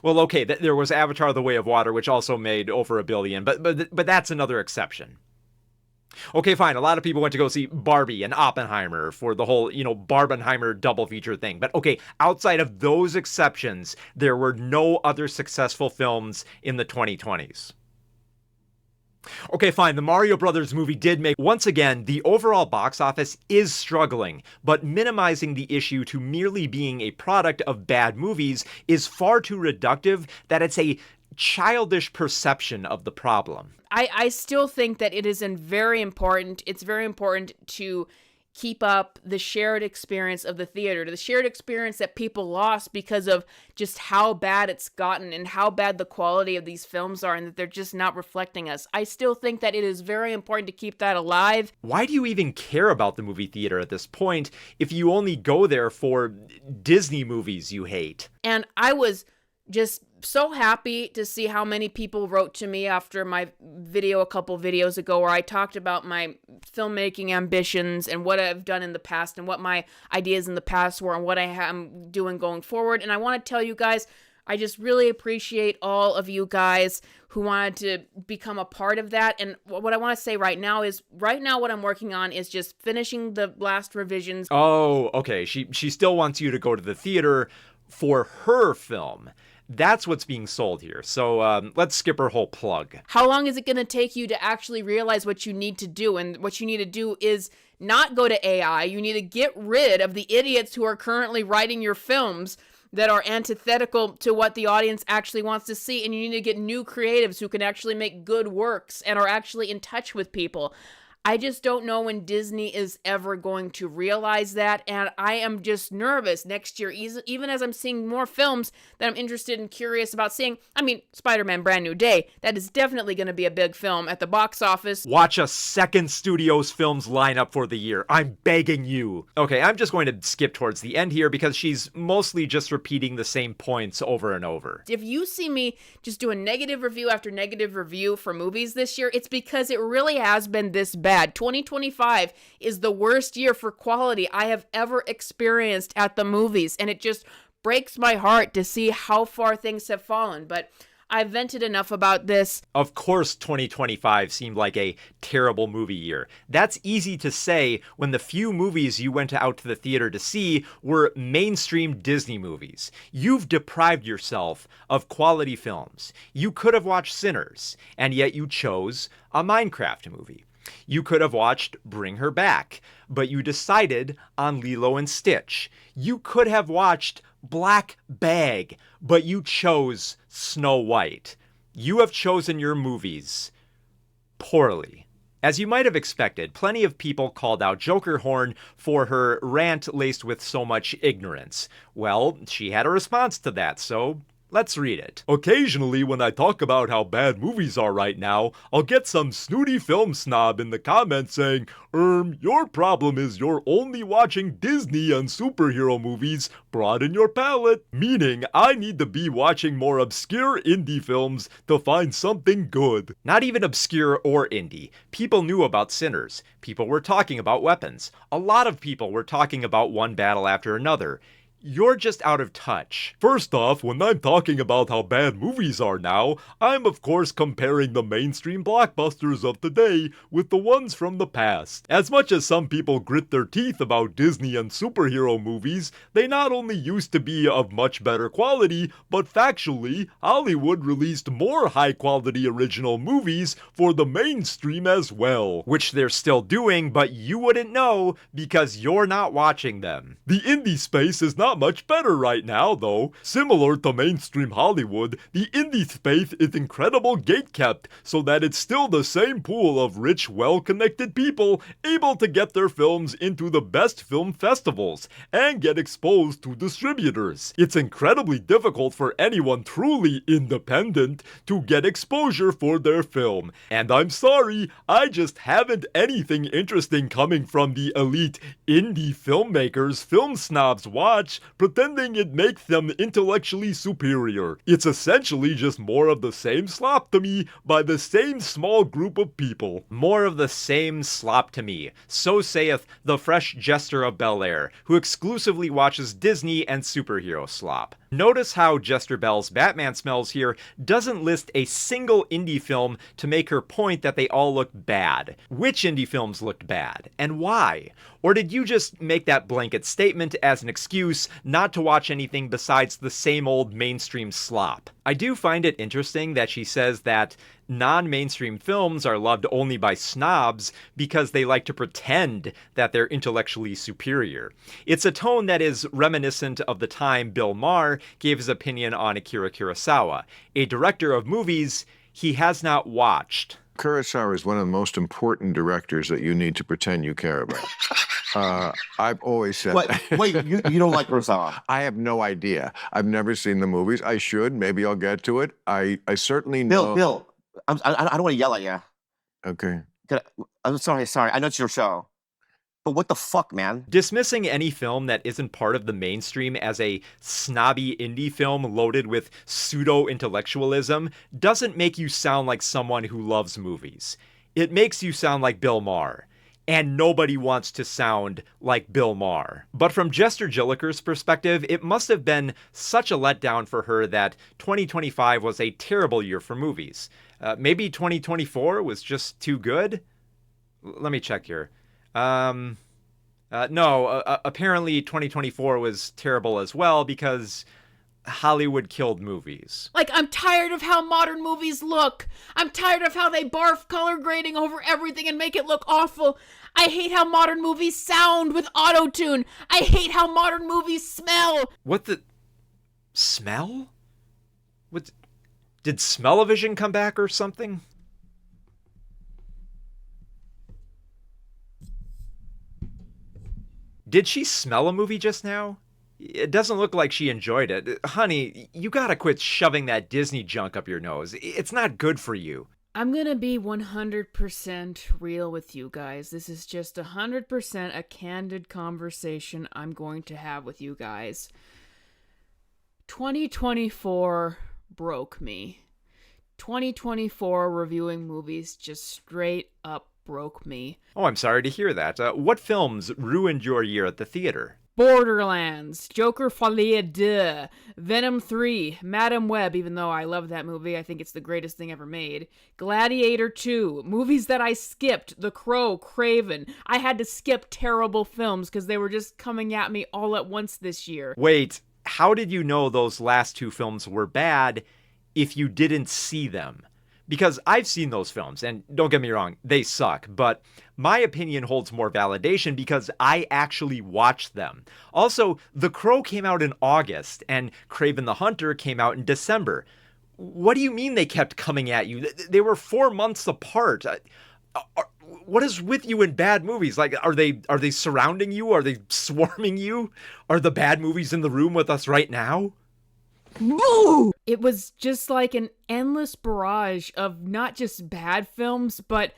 Well, okay, there was Avatar: The Way of Water, which also made over $1 billion, but that's another exception. Okay, fine, a lot of people went to go see Barbie and Oppenheimer for the whole, you know, Barbenheimer double feature thing. But okay, outside of those exceptions, there were no other successful films in the 2020s. Okay, fine. The Mario Brothers movie did make, once again, the overall box office is struggling, but minimizing the issue to merely being a product of bad movies is far too reductive that it's a childish perception of the problem. I still think that it is very important. It's very important to keep up the shared experience of the theater, the shared experience that people lost because of just how bad it's gotten and how bad the quality of these films are and that they're just not reflecting us. I still think that it is very important to keep that alive. Why do you even care about the movie theater at this point if you only go there for Disney movies you hate? And I was just so happy to see how many people wrote to me after my video a couple videos ago where I talked about my filmmaking ambitions and what I've done in the past and what my ideas in the past were and what I am doing going forward. And I want to tell you guys, I just really appreciate all of you guys who wanted to become a part of that. And what I want to say right now is, what I'm working on is just finishing the last revisions. Oh, okay. She still wants you to go to the theater for her film. That's what's being sold here. So let's skip her whole plug. How long is it going to take you to actually realize what you need to do? And what you need to do is not go to AI. You need to get rid of the idiots who are currently writing your films that are antithetical to what the audience actually wants to see. And you need to get new creatives who can actually make good works and are actually in touch with people. I just don't know when Disney is ever going to realize that, and I am just nervous next year, even as I'm seeing more films that I'm interested and curious about seeing. I mean, Spider-Man Brand New Day, that is definitely going to be a big film at the box office. Watch a second studio's films lineup for the year. I'm begging you. Okay, I'm just going to skip towards the end here because she's mostly just repeating the same points over and over. If you see me just do a negative review after negative review for movies this year, it's because it really has been this bad. 2025 is the worst year for quality I have ever experienced at the movies, and it just breaks my heart to see how far things have fallen. But I've vented enough about this. Of course 2025 seemed like a terrible movie year. That's easy to say when the few movies you went out to the theater to see were mainstream Disney movies. You've deprived yourself of quality films. You could have watched Sinners, and yet you chose a Minecraft movie. You could have watched Bring Her Back, but you decided on Lilo and Stitch. You could have watched Black Bag, but you chose Snow White. You have chosen your movies poorly. As you might have expected, plenty of people called out Joker Horn for her rant laced with so much ignorance. Well, she had a response to that, so let's read it. Occasionally, when I talk about how bad movies are right now, I'll get some snooty film snob in the comments saying, your problem is you're only watching Disney and superhero movies. Broaden your palette. Meaning, I need to be watching more obscure indie films to find something good. Not even obscure or indie. People knew about Sinners. People were talking about weapons. A lot of people were talking about one battle after another. You're just out of touch. First off, when I'm talking about how bad movies are now, I'm of course comparing the mainstream blockbusters of today with the ones from the past. As much as some people grit their teeth about Disney and superhero movies, they not only used to be of much better quality, but factually, Hollywood released more high-quality original movies for the mainstream as well. Which they're still doing, but you wouldn't know because you're not watching them. The indie space is not much better right now, though. Similar to mainstream Hollywood, the indie space is incredible gatekept, so that it's still the same pool of rich, well-connected people able to get their films into the best film festivals and get exposed to distributors. It's incredibly difficult for anyone truly independent to get exposure for their film. And I'm sorry, I just haven't anything interesting coming from the elite indie filmmakers film snobs watch, pretending it makes them intellectually superior. It's essentially just more of the same slop to me by the same small group of people. More of the same slop to me, so saith the fresh jester of Bel Air, who exclusively watches Disney and superhero slop. Notice how JesterBell's Batman Smells here doesn't list a single indie film to make her point that they all look bad. Which indie films looked bad, and why? Or did you just make that blanket statement as an excuse not to watch anything besides the same old mainstream slop? I do find it interesting that she says that non-mainstream films are loved only by snobs because they like to pretend that they're intellectually superior. It's a tone that is reminiscent of the time Bill Maher gave his opinion on Akira Kurosawa, a director of movies he has not watched. Kurosawa is one of the most important directors that you need to pretend you care about. I've always said Wait, that. wait, you don't like Kurosawa? I have no idea. I've never seen the movies. I should. Maybe I'll get to it. I certainly know. Bill, I don't want to yell at you. Okay. I'm sorry. I know it's your show. But what the fuck, man? Dismissing any film that isn't part of the mainstream as a snobby indie film loaded with pseudo-intellectualism doesn't make you sound like someone who loves movies. It makes you sound like Bill Maher. And nobody wants to sound like Bill Maher. But from Jester Jilliker's perspective, it must have been such a letdown for her that 2025 was a terrible year for movies. Maybe 2024 was just too good? Let me check here. No, apparently 2024 was terrible as well because Hollywood killed movies. Like, I'm tired of how modern movies look. I'm tired of how they barf color grading over everything and make it look awful. I hate how modern movies sound with auto-tune. I hate how modern movies smell. What the... smell? What... Did Smell-O-Vision come back or something? Did she smell a movie just now? It doesn't look like she enjoyed it. Honey, you gotta quit shoving that Disney junk up your nose. It's not good for you. I'm gonna be 100% real with you guys. This is just 100% a candid conversation I'm going to have with you guys. 2024 broke me. 2024 reviewing movies just straight up broke me. Oh, I'm sorry to hear that. What films ruined your year at the theater? Borderlands, Joker Folie à Deux, Venom 3, Madam Web, even though I love that movie, I think it's the greatest thing ever made, Gladiator 2, movies that I skipped, The Crow, Craven. I had to skip terrible films because they were just coming at me all at once this year. Wait, how did you know those last two films were bad if you didn't see them? Because I've seen those films, and don't get me wrong, they suck, but my opinion holds more validation because I actually watched them. Also, The Crow came out in August, and Craven the Hunter came out in December. What do you mean they kept coming at you? They were 4 months apart. What is with you in bad movies? Like, are they surrounding you? Are they swarming you? Are the bad movies in the room with us right now? It was just like an endless barrage of not just bad films, but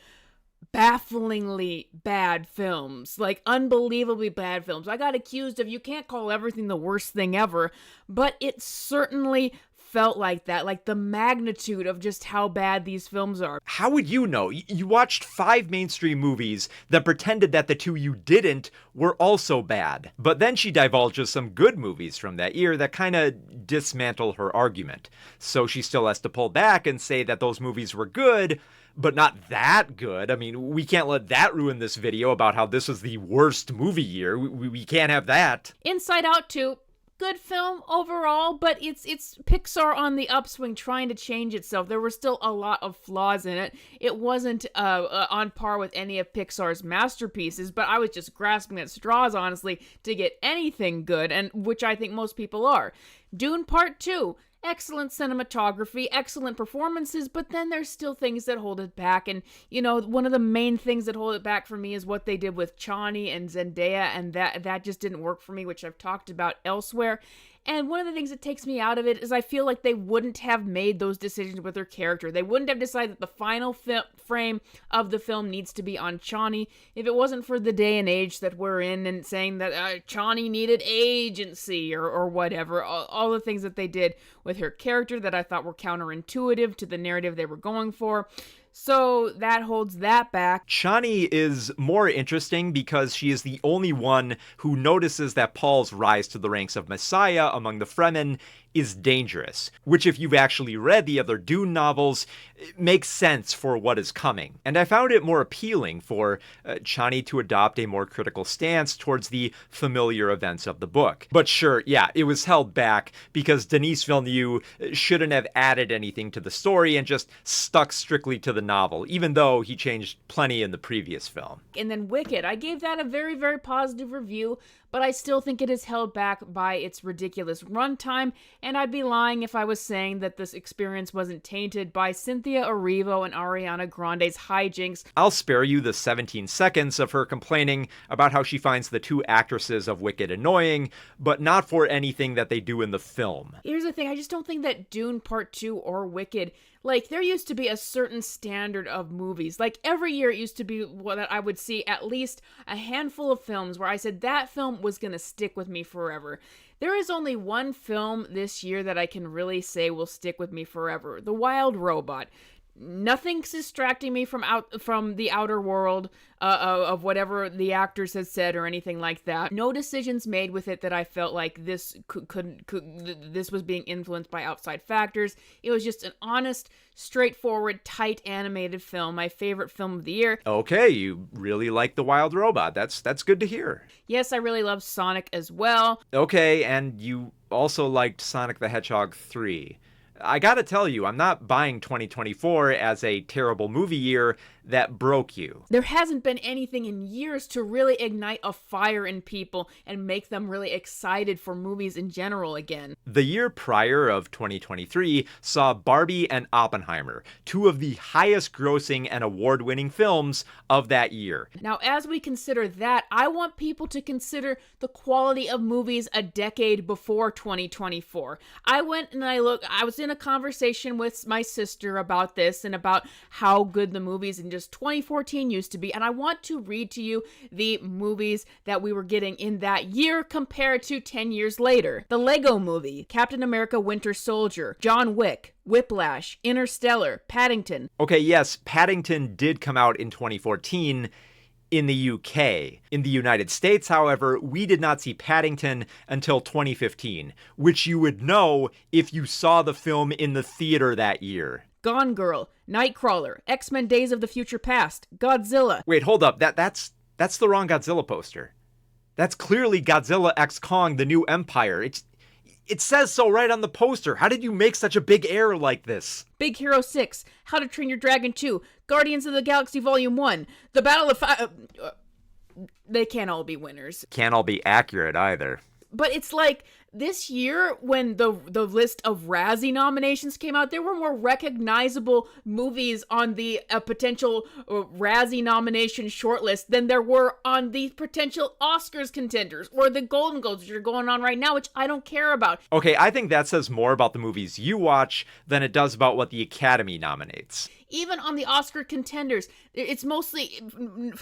bafflingly bad films. Like, unbelievably bad films. I got accused of, you can't call everything the worst thing ever, but it certainly felt like that, like the magnitude of just how bad these films are. How would you know? You watched 5 mainstream movies that pretended that the 2 you didn't were also bad. But then she divulges some good movies from that year that kind of dismantle her argument. So she still has to pull back and say that those movies were good, but not that good. I mean, we can't let that ruin this video about how this was the worst movie year. We can't have that. Inside Out 2, good film overall, but it's Pixar on the upswing trying to change itself. There were still a lot of flaws in it. It wasn't on par with any of Pixar's masterpieces, but I was just grasping at straws, honestly, to get anything good, and which I think most people are. Dune Part 2. Excellent cinematography, excellent performances, but then there's still things that hold it back. And, you know, one of the main things that hold it back for me is what they did with Chani and Zendaya, and that just didn't work for me, which I've talked about elsewhere. And one of the things that takes me out of it is I feel like they wouldn't have made those decisions with their character. They wouldn't have decided that the final frame of the film needs to be on Chani if it wasn't for the day and age that we're in and saying that Chani needed agency or whatever. All the things that they did with her character that I thought were counterintuitive to the narrative they were going for. So that holds that back. Chani is more interesting because she is the only one who notices that Paul's rise to the ranks of Messiah among the Fremen is dangerous, which if you've actually read the other Dune novels, makes sense for what is coming. And I found it more appealing for Chani to adopt a more critical stance towards the familiar events of the book. But sure, yeah, it was held back because Denis Villeneuve shouldn't have added anything to the story and just stuck strictly to the novel, even though he changed plenty in the previous film. And then Wicked, I gave that a very, very positive review, but I still think it is held back by its ridiculous runtime, and I'd be lying if I was saying that this experience wasn't tainted by Cynthia Erivo and Ariana Grande's hijinks. I'll spare you the 17 seconds of her complaining about how she finds the two actresses of Wicked annoying, but not for anything that they do in the film. Here's the thing, I just don't think that Dune Part 2 or Wicked, like, there used to be a certain standard of movies. Like, every year it used to be what I would see at least a handful of films where I said that film was gonna stick with me forever. There is only one film this year that I can really say will stick with me forever. The Wild Robot. Nothing's distracting me from the outer world of whatever the actors had said or anything like that. No decisions made with it that I felt like this this was being influenced by outside factors. It was just an honest, straightforward, tight animated film. My favorite film of the year. Okay, you really like The Wild Robot. That's good to hear. Yes, I really love Sonic as well. Okay, and you also liked Sonic the Hedgehog 3. I gotta tell you, I'm not buying 2024 as a terrible movie year that broke you. There hasn't been anything in years to really ignite a fire in people and make them really excited for movies in general again. The year prior of 2023 saw Barbie and Oppenheimer, two of the highest grossing and award-winning films of that year. Now, as we consider that, I want people to consider the quality of movies a decade before 2024. I was in a conversation with my sister about this and about how good the movies in just 2014 used to be, and I want to read to you the movies that we were getting in that year compared to 10 years later. The Lego Movie, Captain America Winter Soldier, John Wick, Whiplash, Interstellar, Paddington. Okay, yes, Paddington did come out in 2014 in the UK. In the United States, however, we did not see Paddington until 2015, which you would know if you saw the film in the theater that year. Gone Girl, Nightcrawler, X-Men Days of the Future Past, Godzilla. Wait, hold up. That's the wrong Godzilla poster. That's clearly Godzilla x Kong: The New Empire. It says so right on the poster. How did you make such a big error like this? Big Hero 6, How to Train Your Dragon 2, Guardians of the Galaxy Volume 1, The Battle of they can't all be winners. Can't all be accurate either. But it's like, this year, when the list of Razzie nominations came out, there were more recognizable movies on the potential Razzie nomination shortlist than there were on the potential Oscars contenders or the Golden Globes, which are going on right now, which I don't care about. Okay, I think that says more about the movies you watch than it does about what the Academy nominates. Even on the Oscar contenders, it's mostly,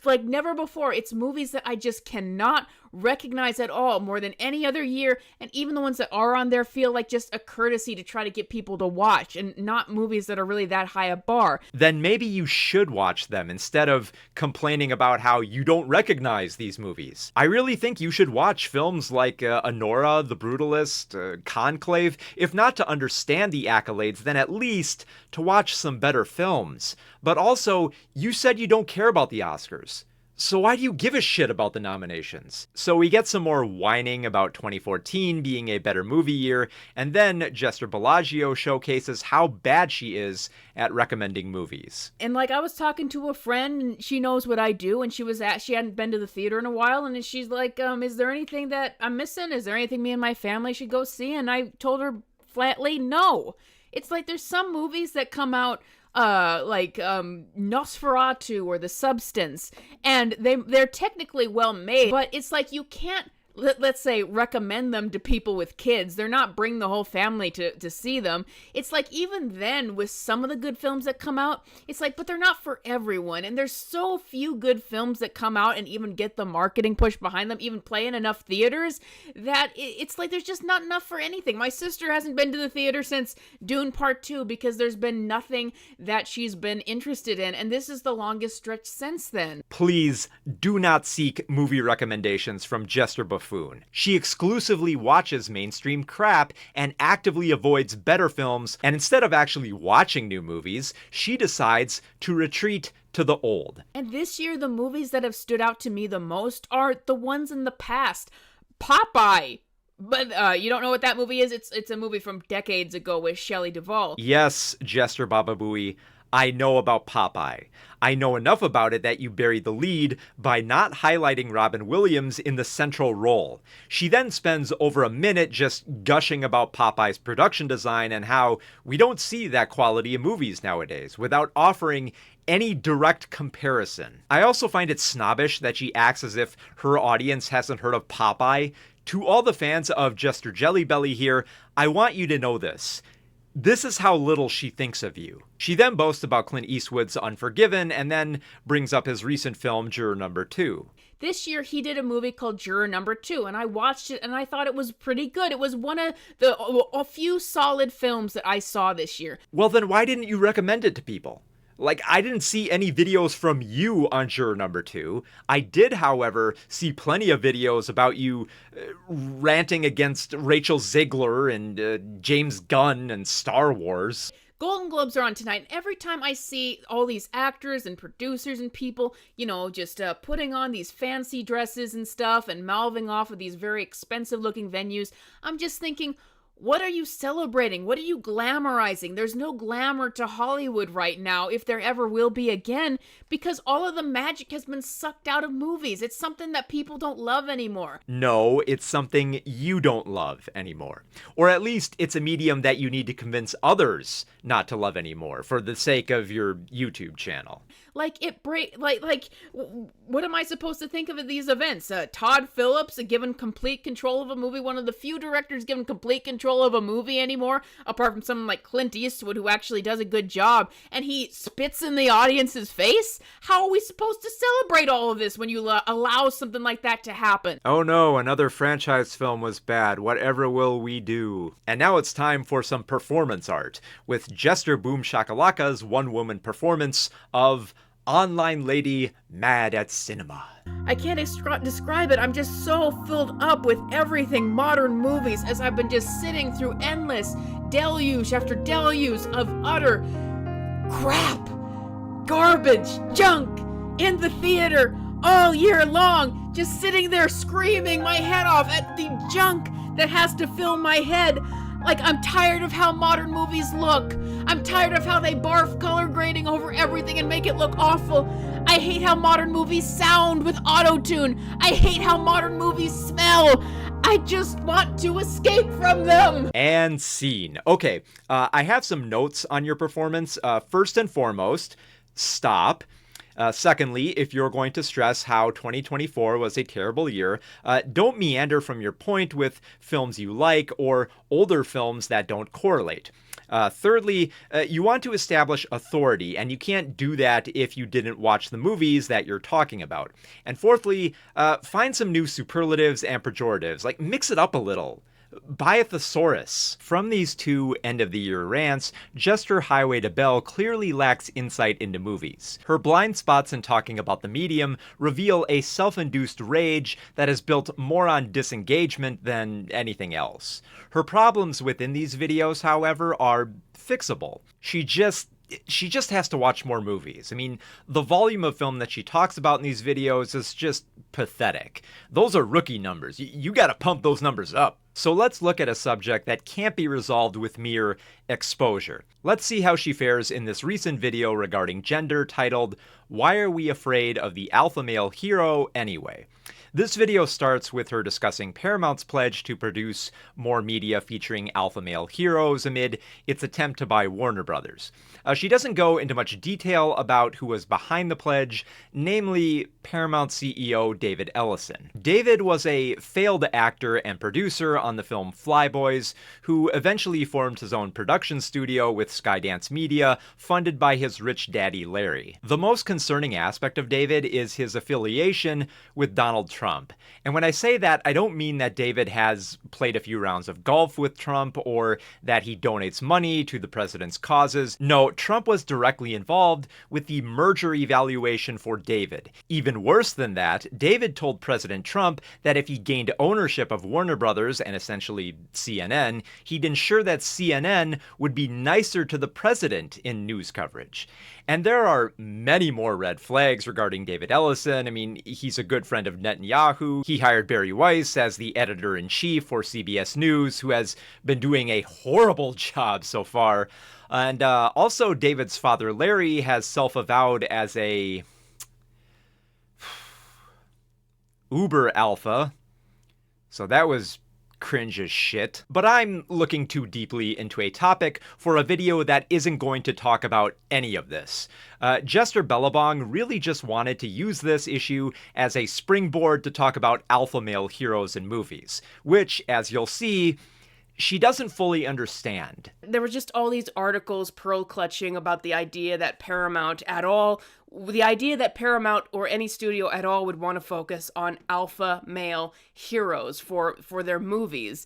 like never before, it's movies that I just cannot recognize at all more than any other year, and even the ones that are on there feel like just a courtesy to try to get people to watch, and not movies that are really that high a bar. Then maybe you should watch them instead of complaining about how you don't recognize these movies. I really think you should watch films like Anora, The Brutalist, Conclave, if not to understand the accolades, then at least to watch some better films. But also, you said you don't care about the Oscars. So why do you give a shit about the nominations? So we get some more whining about 2014 being a better movie year, and then Jester Bellagio showcases how bad she is at recommending movies. And like, I was talking to a friend, and she knows what I do, and she hadn't been to the theater in a while, and she's like, is there anything that I'm missing? Is there anything me and my family should go see? And I told her flatly, no. It's like, there's some movies that come out like Nosferatu or The Substance, and they're technically well made, but it's like you can't, let's say, recommend them to people with kids. They're not bring the whole family to see them. It's like, even then, with some of the good films that come out, it's like, but they're not for everyone. And there's so few good films that come out and even get the marketing push behind them, even play in enough theaters, that it's like there's just not enough for anything. My sister hasn't been to the theater since Dune Part 2 because there's been nothing that she's been interested in. And this is the longest stretch since then. Please do not seek movie recommendations from Jester Buffet. buffoon. She exclusively watches mainstream crap and actively avoids better films, and instead of actually watching new movies, she decides to retreat to the old. And this year, the movies that have stood out to me the most are the ones in the past. Popeye! But you don't know what that movie is? It's a movie from decades ago with Shelley Duvall. Yes, Jester Baba Booey, I know about Popeye. I know enough about it that you buried the lead by not highlighting Robin Williams in the central role. She then spends over a minute just gushing about Popeye's production design and how we don't see that quality in movies nowadays, without offering any direct comparison. I also find it snobbish that she acts as if her audience hasn't heard of Popeye. To all the fans of Jester Jelly Belly here, I want you to know this. This is how little she thinks of you. She then boasts about Clint Eastwood's Unforgiven and then brings up his recent film Juror Number 2. This year, he did a movie called Juror Number 2, and I watched it, and I thought it was pretty good. It was one of a few solid films that I saw this year. Well, then why didn't you recommend it to people? Like, I didn't see any videos from you on Juror Number 2. I did, however, see plenty of videos about you ranting against Rachel Zegler and James Gunn and Star Wars. Golden Globes are on tonight, and every time I see all these actors and producers and people, just putting on these fancy dresses and stuff and mouthing off of these very expensive-looking venues, I'm just thinking, what are you celebrating? What are you glamorizing? There's no glamour to Hollywood right now, if there ever will be again, because all of the magic has been sucked out of movies. It's something that people don't love anymore. No, it's something you don't love anymore. Or at least it's a medium that you need to convince others not to love anymore for the sake of your YouTube channel. What am I supposed to think of these events? Todd Phillips given complete control of a movie, one of the few directors given complete control of a movie anymore, apart from someone like Clint Eastwood who actually does a good job, and he spits in the audience's face? How are we supposed to celebrate all of this when you allow something like that to happen? Oh no, another franchise film was bad. Whatever will we do? And now it's time for some performance art, with Jester Boom Shakalaka's one-woman performance of Online Lady Mad at Cinema. I can't describe it. I'm just so filled up with everything modern movies as I've been just sitting through endless deluge after deluge of utter crap, garbage, junk in the theater all year long, just sitting there screaming my head off at the junk that has to fill my head. Like, I'm tired of how modern movies look. I'm tired of how they barf color grading over everything and make it look awful. I hate how modern movies sound with auto-tune. I hate how modern movies smell. I just want to escape from them. And scene. Okay, I have some notes on your performance. First and foremost, stop. Secondly, if you're going to stress how 2024 was a terrible year, don't meander from your point with films you like or older films that don't correlate. Thirdly, you want to establish authority, and you can't do that if you didn't watch the movies that you're talking about. And fourthly, find some new superlatives and pejoratives, like mix it up a little. Buy a thesaurus. From these two end-of-the-year rants, Jester Highway to Bell clearly lacks insight into movies. Her blind spots in talking about the medium reveal a self-induced rage that is built more on disengagement than anything else. Her problems within these videos, however, are fixable. She just has to watch more movies. I mean, the volume of film that she talks about in these videos is just pathetic. Those are rookie numbers. You gotta pump those numbers up. So let's look at a subject that can't be resolved with mere exposure. Let's see how she fares in this recent video regarding gender titled, "Why Are We Afraid of the Alpha Male Hero Anyway?" This video starts with her discussing Paramount's pledge to produce more media featuring alpha male heroes amid its attempt to buy Warner Brothers. She doesn't go into much detail about who was behind the pledge, namely Paramount CEO David Ellison. David was a failed actor and producer on the film Flyboys, who eventually formed his own production studio with Skydance Media, funded by his rich daddy Larry. The most concerning aspect of David is his affiliation with Donald Trump. And when I say that, I don't mean that David has played a few rounds of golf with Trump or that he donates money to the president's causes. No, Trump was directly involved with the merger evaluation for David. Even worse than that, David told President Trump that if he gained ownership of Warner Brothers and essentially CNN, he'd ensure that CNN would be nicer to the president in news coverage. And there are many more red flags regarding David Ellison. I mean, he's a good friend of Netanyahu. He hired Barry Weiss as the editor-in-chief for CBS News, who has been doing a horrible job so far. And also, David's father, Larry, has self-avowed as a Uber alpha. So that was cringe as shit. But I'm looking too deeply into a topic for a video that isn't going to talk about any of this. Jester Bellabong really just wanted to use this issue as a springboard to talk about alpha male heroes in movies, which, as you'll see, she doesn't fully understand. There were just all these articles pearl clutching about the idea that Paramount or any studio at all would want to focus on alpha male heroes for their movies.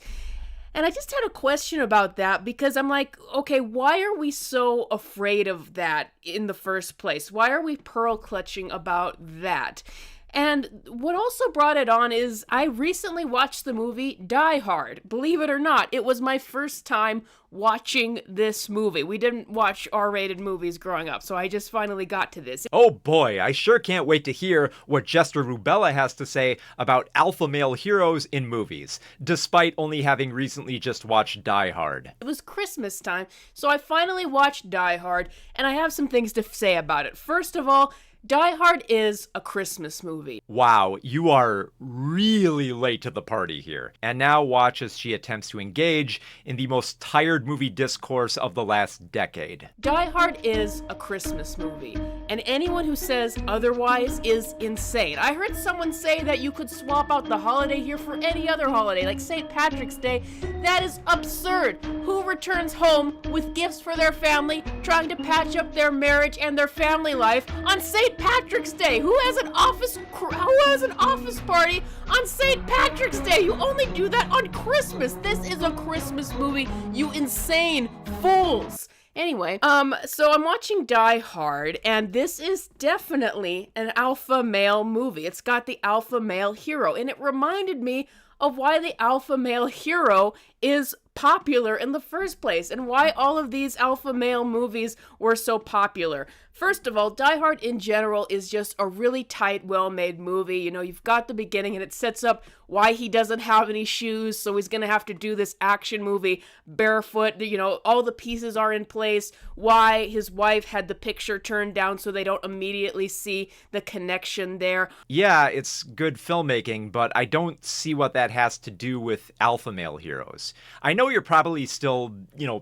And I just had a question about that because I'm like, okay, why are we so afraid of that in the first place? Why are we pearl clutching about that? And what also brought it on is I recently watched the movie Die Hard. Believe it or not, it was my first time watching this movie. We didn't watch R-rated movies growing up, so I just finally got to this. Oh boy, I sure can't wait to hear what Jester Rubella has to say about alpha male heroes in movies, despite only having recently just watched Die Hard. It was Christmas time, so I finally watched Die Hard, and I have some things to say about it. First of all, Die Hard is a Christmas movie. Wow, you are really late to the party here. And now watch as she attempts to engage in the most tired movie discourse of the last decade. Die Hard is a Christmas movie, and anyone who says otherwise is insane. I heard someone say that you could swap out the holiday here for any other holiday, like St. Patrick's Day. That is absurd. Who returns home with gifts for their family, trying to patch up their marriage and their family life on St. Patrick's Day? Who has an office party on St. Patrick's Day? You only do that on Christmas. This is a Christmas movie, you insane fools. Anyway, so I'm watching Die Hard, and this is definitely an alpha male movie. It's got the alpha male hero, and it reminded me of why the alpha male hero is popular in the first place and why all of these alpha male movies were so popular. First of all, Die Hard in general is just a really tight, well-made movie. You know, you've got the beginning and it sets up why he doesn't have any shoes, so he's gonna have to do this action movie barefoot. You know, all the pieces are in place. Why his wife had the picture turned down so they don't immediately see the connection there. Yeah, it's good filmmaking, but I don't see what that has to do with alpha male heroes. I know you're probably still,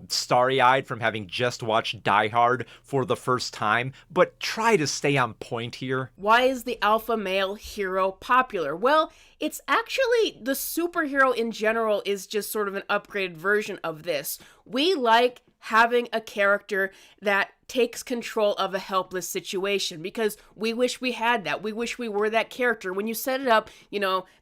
starry-eyed from having just watched Die Hard for the first time, but try to stay on point here. Why is the alpha male hero popular? Well, it's actually the superhero in general is just sort of an upgraded version of this. We like having a character that takes control of a helpless situation because we wish we had that. We wish we were that character. When you set it up,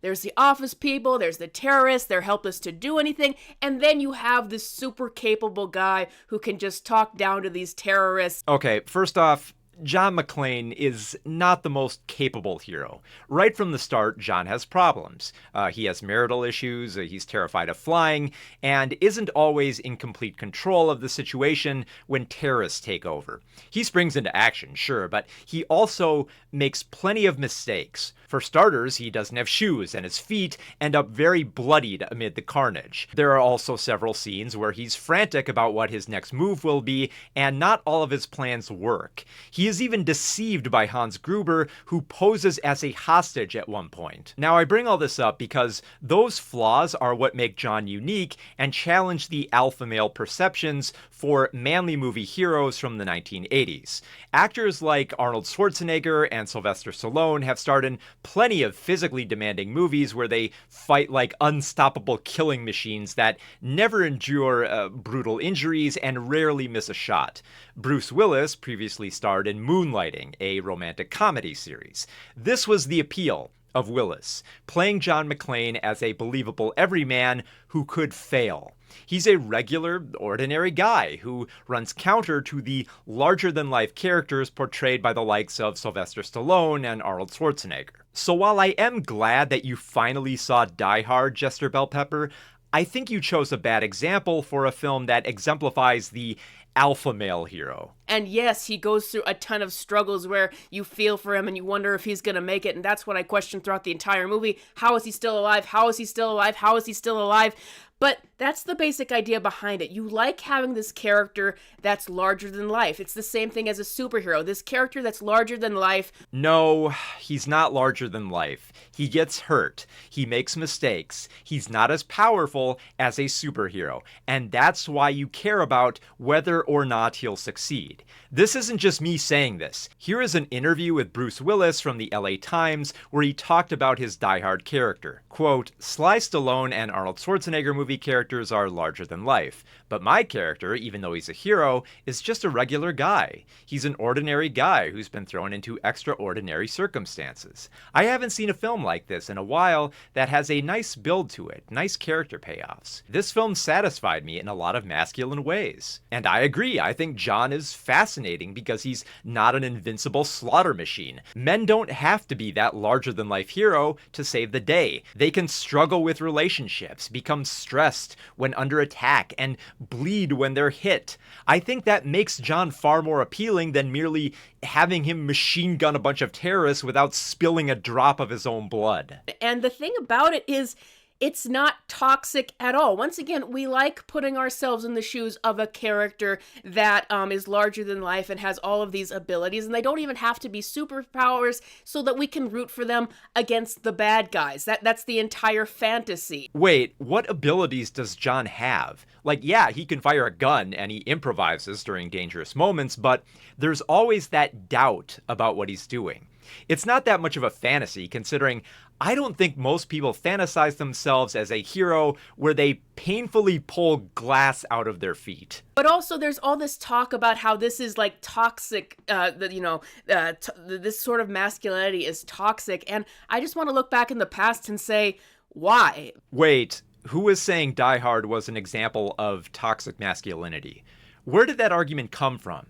there's the office people, there's the terrorists, they're helpless to do anything, and then you have this super capable guy who can just talk down to these terrorists. Okay, first off, John McClane is not the most capable hero. Right from the start, John has problems. He has marital issues, he's terrified of flying, and isn't always in complete control of the situation when terrorists take over. He springs into action, sure, but he also makes plenty of mistakes. For starters, he doesn't have shoes, and his feet end up very bloodied amid the carnage. There are also several scenes where he's frantic about what his next move will be, and not all of his plans work. He He is even deceived by Hans Gruber, who poses as a hostage at one point. Now, I bring all this up because those flaws are what make John unique and challenge the alpha male perceptions for manly movie heroes from the 1980s. Actors like Arnold Schwarzenegger and Sylvester Stallone have starred in plenty of physically demanding movies where they fight like unstoppable killing machines that never endure brutal injuries and rarely miss a shot. Bruce Willis previously starred in Moonlighting, a romantic comedy series. This was the appeal of Willis, playing John McClane as a believable everyman who could fail. He's a regular, ordinary guy who runs counter to the larger-than-life characters portrayed by the likes of Sylvester Stallone and Arnold Schwarzenegger. So while I am glad that you finally saw Die Hard, Jester Bell Pepper, I think you chose a bad example for a film that exemplifies the alpha male hero. And yes, he goes through a ton of struggles where you feel for him and you wonder if he's going to make it. And that's what I question throughout the entire movie. How is he still alive? How is he still alive? How is he still alive? But that's the basic idea behind it. You like having this character that's larger than life. It's the same thing as a superhero. This character that's larger than life. No, he's not larger than life. He gets hurt. He makes mistakes. He's not as powerful as a superhero. And that's why you care about whether or not he'll succeed. This isn't just me saying this. Here is an interview with Bruce Willis from the LA Times where he talked about his Die Hard character. Quote, Sly Stallone and Arnold Schwarzenegger movie characters are larger than life, but my character, even though he's a hero, is just a regular guy. He's an ordinary guy who's been thrown into extraordinary circumstances. I haven't seen a film like this in a while that has a nice build to it, nice character payoffs. This film satisfied me in a lot of masculine ways. And I agree, I think John is fascinating because he's not an invincible slaughter machine. Men don't have to be that larger-than-life hero to save the day. They can struggle with relationships, become stressed when under attack, and bleed when they're hit. I think that makes John far more appealing than merely having him machine gun a bunch of terrorists without spilling a drop of his own blood. And the thing about it is, it's not toxic at all. Once again, we like putting ourselves in the shoes of a character that is larger than life and has all of these abilities, and they don't even have to be superpowers so that we can root for them against the bad guys. That's the entire fantasy. Wait, what abilities does John have? Like, yeah, he can fire a gun and he improvises during dangerous moments, but there's always that doubt about what he's doing. It's not that much of a fantasy, considering I don't think most people fantasize themselves as a hero where they painfully pull glass out of their feet. But also, there's all this talk about how this is like toxic, this sort of masculinity is toxic. And I just want to look back in the past and say, why? Wait, who was saying Die Hard was an example of toxic masculinity? Where did that argument come from?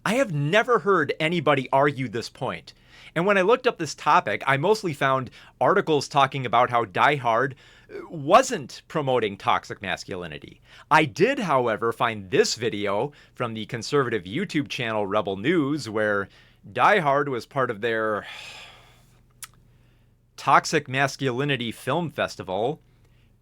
I have never heard anybody argue this point. And when I looked up this topic, I mostly found articles talking about how Die Hard wasn't promoting toxic masculinity. I did, however, find this video from the conservative YouTube channel Rebel News, where Die Hard was part of their Toxic Masculinity Film Festival,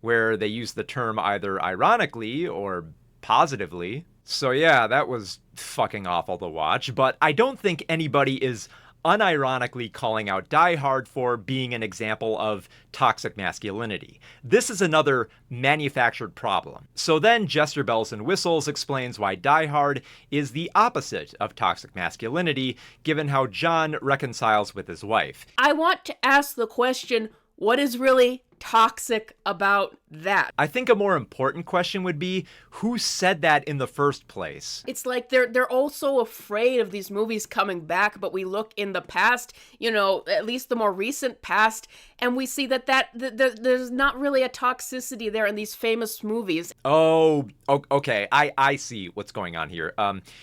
where they used the term either ironically or positively. So yeah, that was fucking awful to watch, but I don't think anybody is unironically calling out Die Hard for being an example of toxic masculinity. This is another manufactured problem. So then Jester Bells and Whistles explains why Die Hard is the opposite of toxic masculinity, given how John reconciles with his wife. I want to ask the question, what is really toxic about that? I think a more important question would be, who said that in the first place? It's like they're all so afraid of these movies coming back, but we look in the past, at least the more recent past, and we see that there's not really a toxicity there in these famous movies. Oh, okay. I see what's going on here.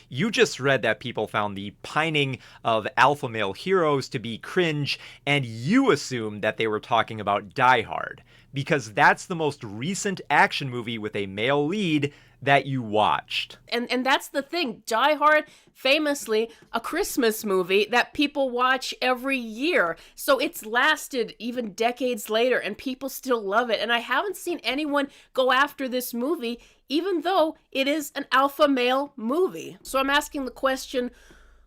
You just read that people found the pining of alpha male heroes to be cringe, and you assumed that they were talking about Die Hard, because that's the most recent action movie with a male lead that you watched. And that's the thing. Die Hard, famously, a Christmas movie that people watch every year. So it's lasted even decades later, and people still love it. And I haven't seen anyone go after this movie, even though it is an alpha male movie. So I'm asking the question,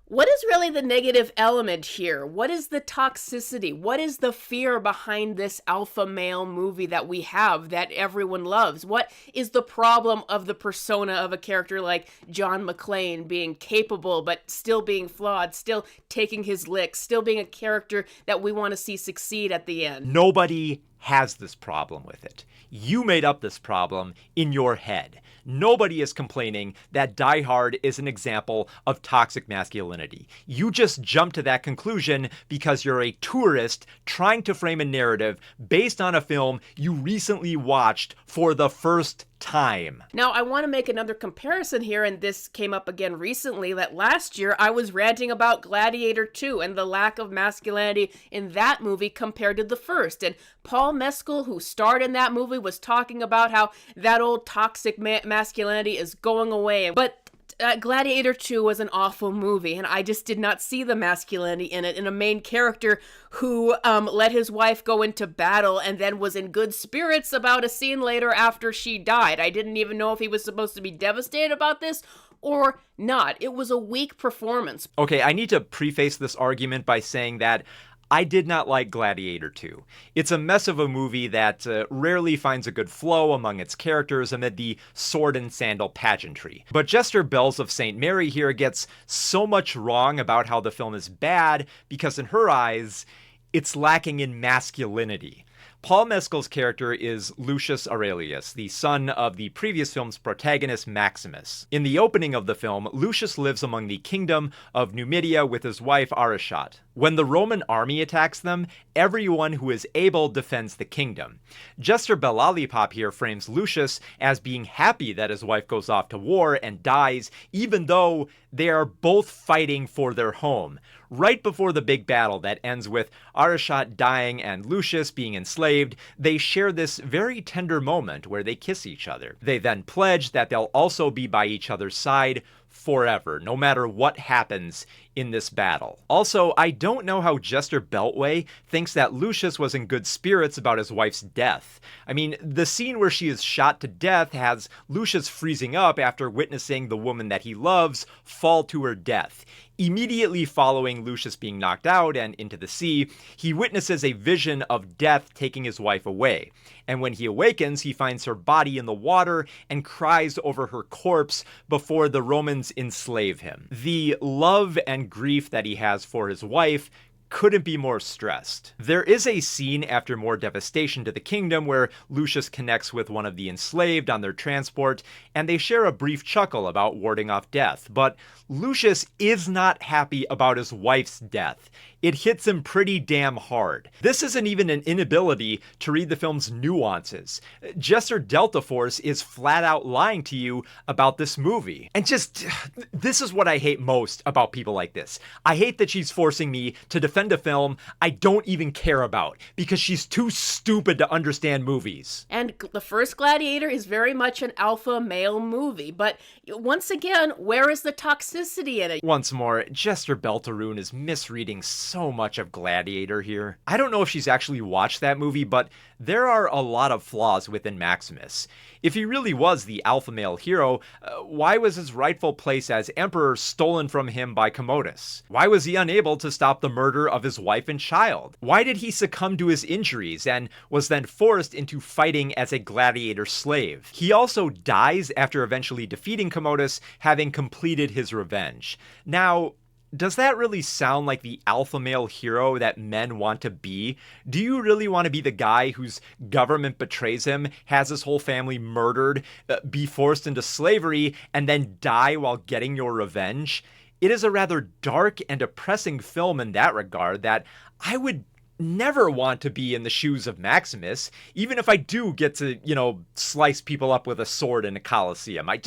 What is really the negative element here? What is the toxicity? What is the fear behind this alpha male movie that we have that everyone loves? What is the problem of the persona of a character like John McClane being capable but still being flawed, still taking his licks, still being a character that we want to see succeed at the end? Nobody has this problem with it. You made up this problem in your head. Nobody is complaining that Die Hard is an example of toxic masculinity. You just jumped to that conclusion because you're a tourist trying to frame a narrative based on a film you recently watched for the first time. Now, I want to make another comparison here, and this came up again recently, that last year I was ranting about Gladiator 2 and the lack of masculinity in that movie compared to the first. And Paul Mescal, who starred in that movie, was talking about how that old toxic masculinity is going away. But Gladiator 2 was an awful movie, and I just did not see the masculinity in it, in a main character who let his wife go into battle and then was in good spirits about a scene later after she died. I didn't even know if he was supposed to be devastated about this or not. It was a weak performance. Okay, I need to preface this argument by saying that I did not like Gladiator 2. It's a mess of a movie that rarely finds a good flow among its characters amid the sword and sandal pageantry. But Jester Bells of St. Mary here gets so much wrong about how the film is bad because in her eyes, it's lacking in masculinity. Paul Mescal's character is Lucius Aurelius, the son of the previous film's protagonist Maximus. In the opening of the film, Lucius lives among the kingdom of Numidia with his wife Arichat. When the Roman army attacks them, everyone who is able defends the kingdom. JesterBell Lollipop here frames Lucius as being happy that his wife goes off to war and dies, even though they are both fighting for their home. Right before the big battle that ends with Arichat dying and Lucius being enslaved, they share this very tender moment where they kiss each other. They then pledge that they'll also be by each other's side forever, no matter what happens in this battle. Also, I don't know how Jester Beltway thinks that Lucius was in good spirits about his wife's death. I mean, the scene where she is shot to death has Lucius freezing up after witnessing the woman that he loves fall to her death. Immediately following Lucius being knocked out and into the sea, he witnesses a vision of death taking his wife away. And when he awakens, he finds her body in the water and cries over her corpse before the Romans enslave him. The love and grief that he has for his wife couldn't be more stressed. There is a scene after more devastation to the kingdom where Lucius connects with one of the enslaved on their transport, and they share a brief chuckle about warding off death. But Lucius is not happy about his wife's death. It hits him pretty damn hard. This isn't even an inability to read the film's nuances. Jester Delta Force is flat out lying to you about this movie. And this is what I hate most about people like this. I hate that she's forcing me to defend a film I don't even care about because she's too stupid to understand movies. And the first Gladiator is very much an alpha male movie, but once again, where is the toxicity in it? Once more, Jester Beltaroon is misreading so much of Gladiator here. I don't know if she's actually watched that movie, but there are a lot of flaws within Maximus. If he really was the alpha male hero, why was his rightful place as emperor stolen from him by Commodus? Why was he unable to stop the murder of his wife and child? Why did he succumb to his injuries and was then forced into fighting as a gladiator slave? He also dies after eventually defeating Commodus, having completed his revenge. Now, does that really sound like the alpha male hero that men want to be? Do you really want to be the guy whose government betrays him, has his whole family murdered, be forced into slavery, and then die while getting your revenge? It is a rather dark and depressing film in that regard that I would never want to be in the shoes of Maximus, even if I do get to, slice people up with a sword in a coliseum. I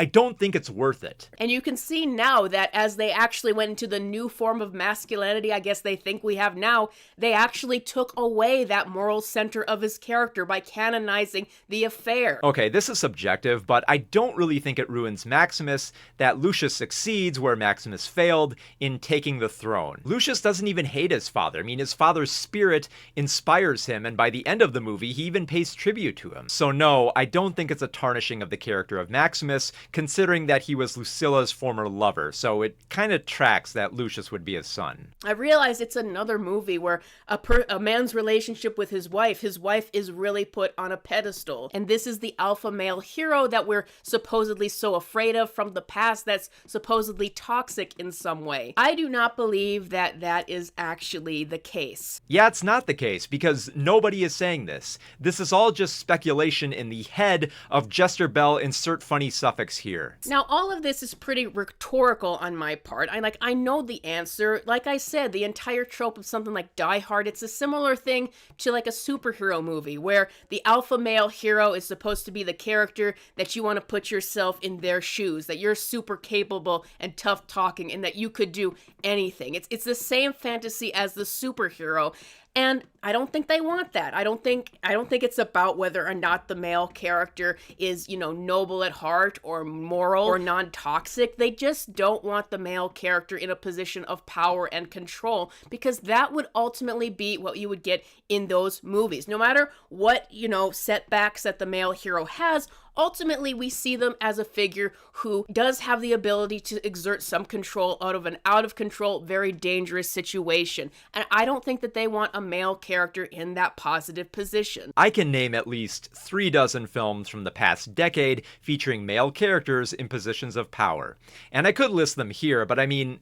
don't think it's worth it. And you can see now that as they actually went into the new form of masculinity, I guess they think we have now, they actually took away that moral center of his character by canonizing the affair. Okay, this is subjective, but I don't really think it ruins Maximus that Lucius succeeds where Maximus failed in taking the throne. Lucius doesn't even hate his father. I mean, his father's spirit inspires him, and by the end of the movie, he even pays tribute to him. So no, I don't think it's a tarnishing of the character of Maximus, considering that he was Lucilla's former lover, so it kind of tracks that Lucius would be his son. I realize it's another movie where a man's relationship with his wife is really put on a pedestal. And this is the alpha male hero that we're supposedly so afraid of from the past, that's supposedly toxic in some way. I do not believe that that is actually the case. Yeah, it's not the case, because nobody is saying this. This is all just speculation in the head of JesterBell, insert funny suffix here. Now, all of this is pretty rhetorical on my part. I know the answer. Like I said, the entire trope of something like Die Hard, it's a similar thing to like a superhero movie where the alpha male hero is supposed to be the character that you want to put yourself in their shoes, that you're super capable and tough talking and that you could do anything. It's the same fantasy as the superhero. And I don't think they want that. I don't think it's about whether or not the male character is, noble at heart or moral or non-toxic. They just don't want the male character in a position of power and control, because that would ultimately be what you would get in those movies. No matter what, setbacks that the male hero has, ultimately we see them as a figure who does have the ability to exert some control out of an out-of-control, very dangerous situation. And I don't think that they want a male character in that positive position. I can name at least 36 films from the past decade featuring male characters in positions of power. And I could list them here, but I mean,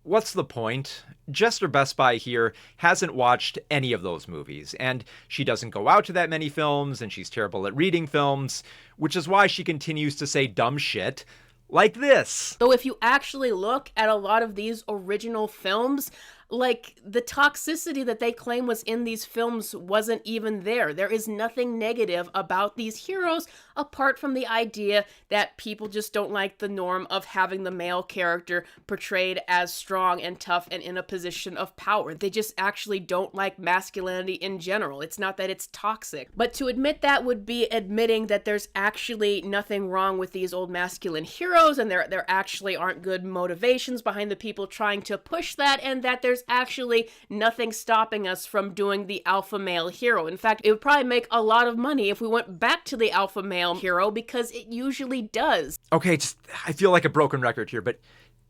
what's the point? JesterBell here hasn't watched any of those movies, and she doesn't go out to that many films, and she's terrible at reading films, which is why she continues to say dumb shit like this. Though if you actually look at a lot of these original films, like, the toxicity that they claim was in these films wasn't even there. There is nothing negative about these heroes apart from the idea that people just don't like the norm of having the male character portrayed as strong and tough and in a position of power. They just actually don't like masculinity in general. It's not that it's toxic. But to admit that would be admitting that there's actually nothing wrong with these old masculine heroes, and there actually aren't good motivations behind the people trying to push that, and that there's actually nothing stopping us from doing the alpha male hero. In fact, it would probably make a lot of money if we went back to the alpha male hero, because it usually does. Okay, I feel like a broken record here, but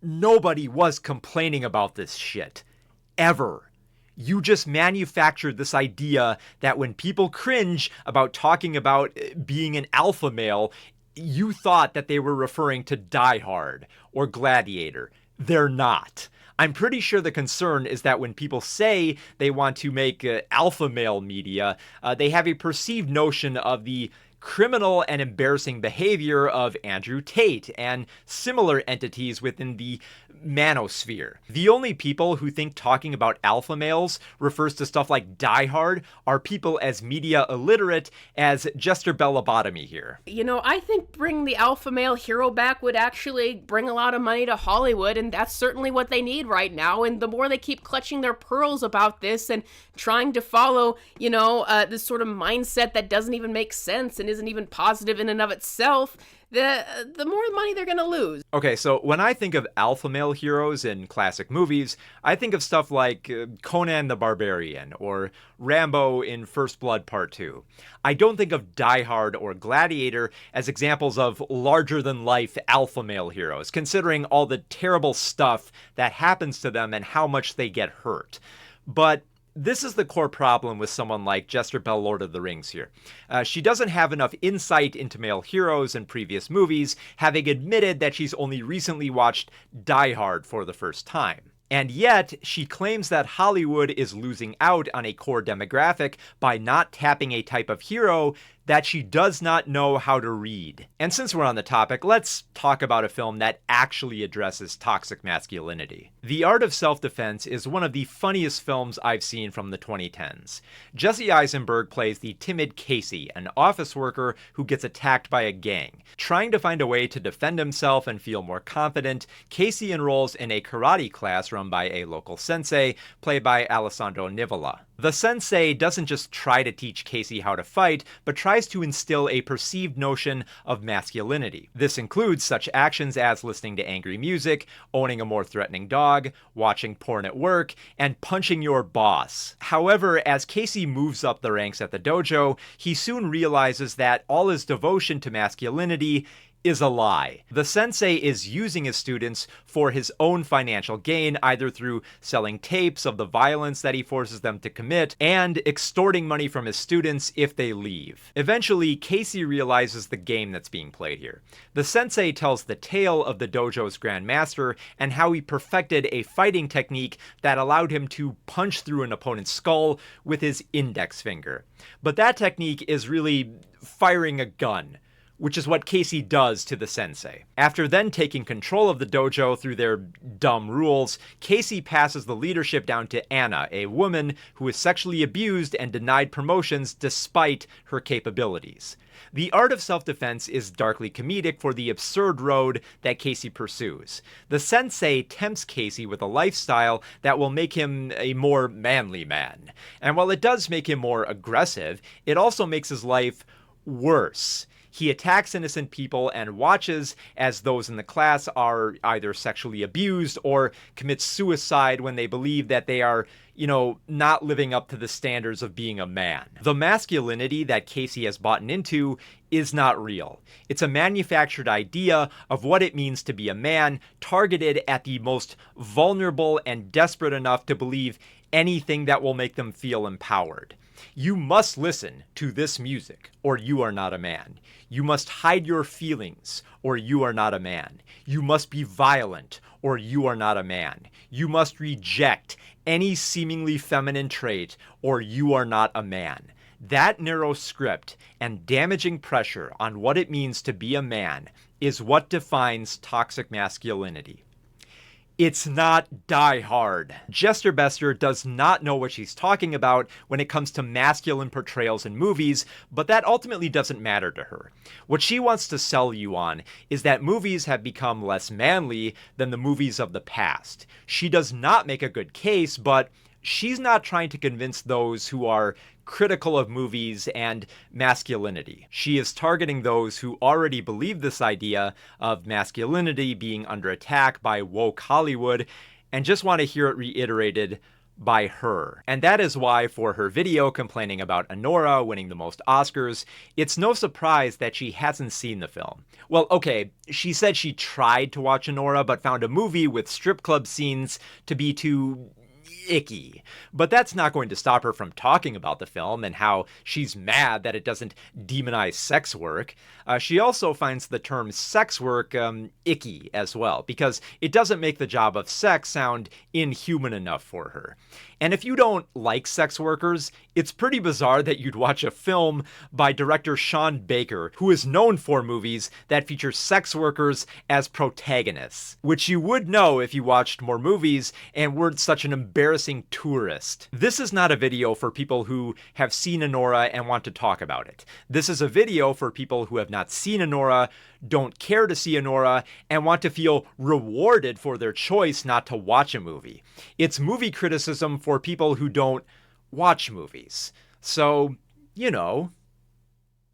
nobody was complaining about this shit. Ever. You just manufactured this idea that when people cringe about talking about being an alpha male, you thought that they were referring to Die Hard or Gladiator. They're not. I'm pretty sure the concern is that when people say they want to make alpha male media, they have a perceived notion of the criminal and embarrassing behavior of Andrew Tate and similar entities within the manosphere. The only people who think talking about alpha males refers to stuff like Die Hard are people as media illiterate as JesterBell lobotomy here. I think bringing the alpha male hero back would actually bring a lot of money to Hollywood, and that's certainly what they need right now. And the more they keep clutching their pearls about this and trying to follow, this sort of mindset that doesn't even make sense and isn't even positive in and of itself, the more money they're going to lose. Okay, so when I think of alpha male heroes in classic movies, I think of stuff like Conan the Barbarian or Rambo in First Blood Part 2. I don't think of Die Hard or Gladiator as examples of larger-than-life alpha male heroes, considering all the terrible stuff that happens to them and how much they get hurt. But this is the core problem with someone like JesterBell Lord of the Rings here. She doesn't have enough insight into male heroes in previous movies, having admitted that she's only recently watched Die Hard for the first time. And yet, she claims that Hollywood is losing out on a core demographic by not tapping a type of hero that she does not know how to read. And since we're on the topic, let's talk about a film that actually addresses toxic masculinity. The Art of Self-Defense is one of the funniest films I've seen from the 2010s. Jesse Eisenberg plays the timid Casey, an office worker who gets attacked by a gang. Trying to find a way to defend himself and feel more confident, Casey enrolls in a karate class run by a local sensei, played by Alessandro Nivola. The sensei doesn't just try to teach Casey how to fight, but tries to instill a perceived notion of masculinity. This includes such actions as listening to angry music, owning a more threatening dog, watching porn at work, and punching your boss. However, as Casey moves up the ranks at the dojo, he soon realizes that all his devotion to masculinity is a lie. The sensei is using his students for his own financial gain, either through selling tapes of the violence that he forces them to commit and extorting money from his students if they leave. Eventually, Casey realizes the game that's being played here. The sensei tells the tale of the dojo's Grand Master and how he perfected a fighting technique that allowed him to punch through an opponent's skull with his index finger. But that technique is really firing a gun, which is what Casey does to the sensei. After then taking control of the dojo through their dumb rules, Casey passes the leadership down to Anna, a woman who is sexually abused and denied promotions despite her capabilities. The art of self-defense is darkly comedic for the absurd road that Casey pursues. The sensei tempts Casey with a lifestyle that will make him a more manly man. And while it does make him more aggressive, it also makes his life worse. He attacks innocent people and watches as those in the class are either sexually abused or commit suicide when they believe that they are, not living up to the standards of being a man. The masculinity that Casey has bought into is not real. It's a manufactured idea of what it means to be a man, targeted at the most vulnerable and desperate enough to believe anything that will make them feel empowered. You must listen to this music, or you are not a man. You must hide your feelings, or you are not a man. You must be violent, or you are not a man. You must reject any seemingly feminine trait, or you are not a man. That narrow script and damaging pressure on what it means to be a man is what defines toxic masculinity. It's not Die Hard. JesterBell does not know what she's talking about when it comes to masculine portrayals in movies, but that ultimately doesn't matter to her. What she wants to sell you on is that movies have become less manly than the movies of the past. She does not make a good case, but she's not trying to convince those who are critical of movies and masculinity. She is targeting those who already believe this idea of masculinity being under attack by woke Hollywood and just want to hear it reiterated by her. And that is why for her video complaining about Anora winning the most Oscars, it's no surprise that she hasn't seen the film. Well, okay, she said she tried to watch Anora but found a movie with strip club scenes to be too icky. But that's not going to stop her from talking about the film and how she's mad that it doesn't demonize sex work. She also finds the term sex work icky as well, because it doesn't make the job of sex sound inhuman enough for her. And if you don't like sex workers, it's pretty bizarre that you'd watch a film by director Sean Baker, who is known for movies that feature sex workers as protagonists, which you would know if you watched more movies and weren't such an embarrassing tourist. This is not a video for people who have seen Anora and want to talk about it. This is a video for people who have not seen Anora, don't care to see Anora, and want to feel rewarded for their choice not to watch a movie. It's movie criticism for people who don't watch movies. So,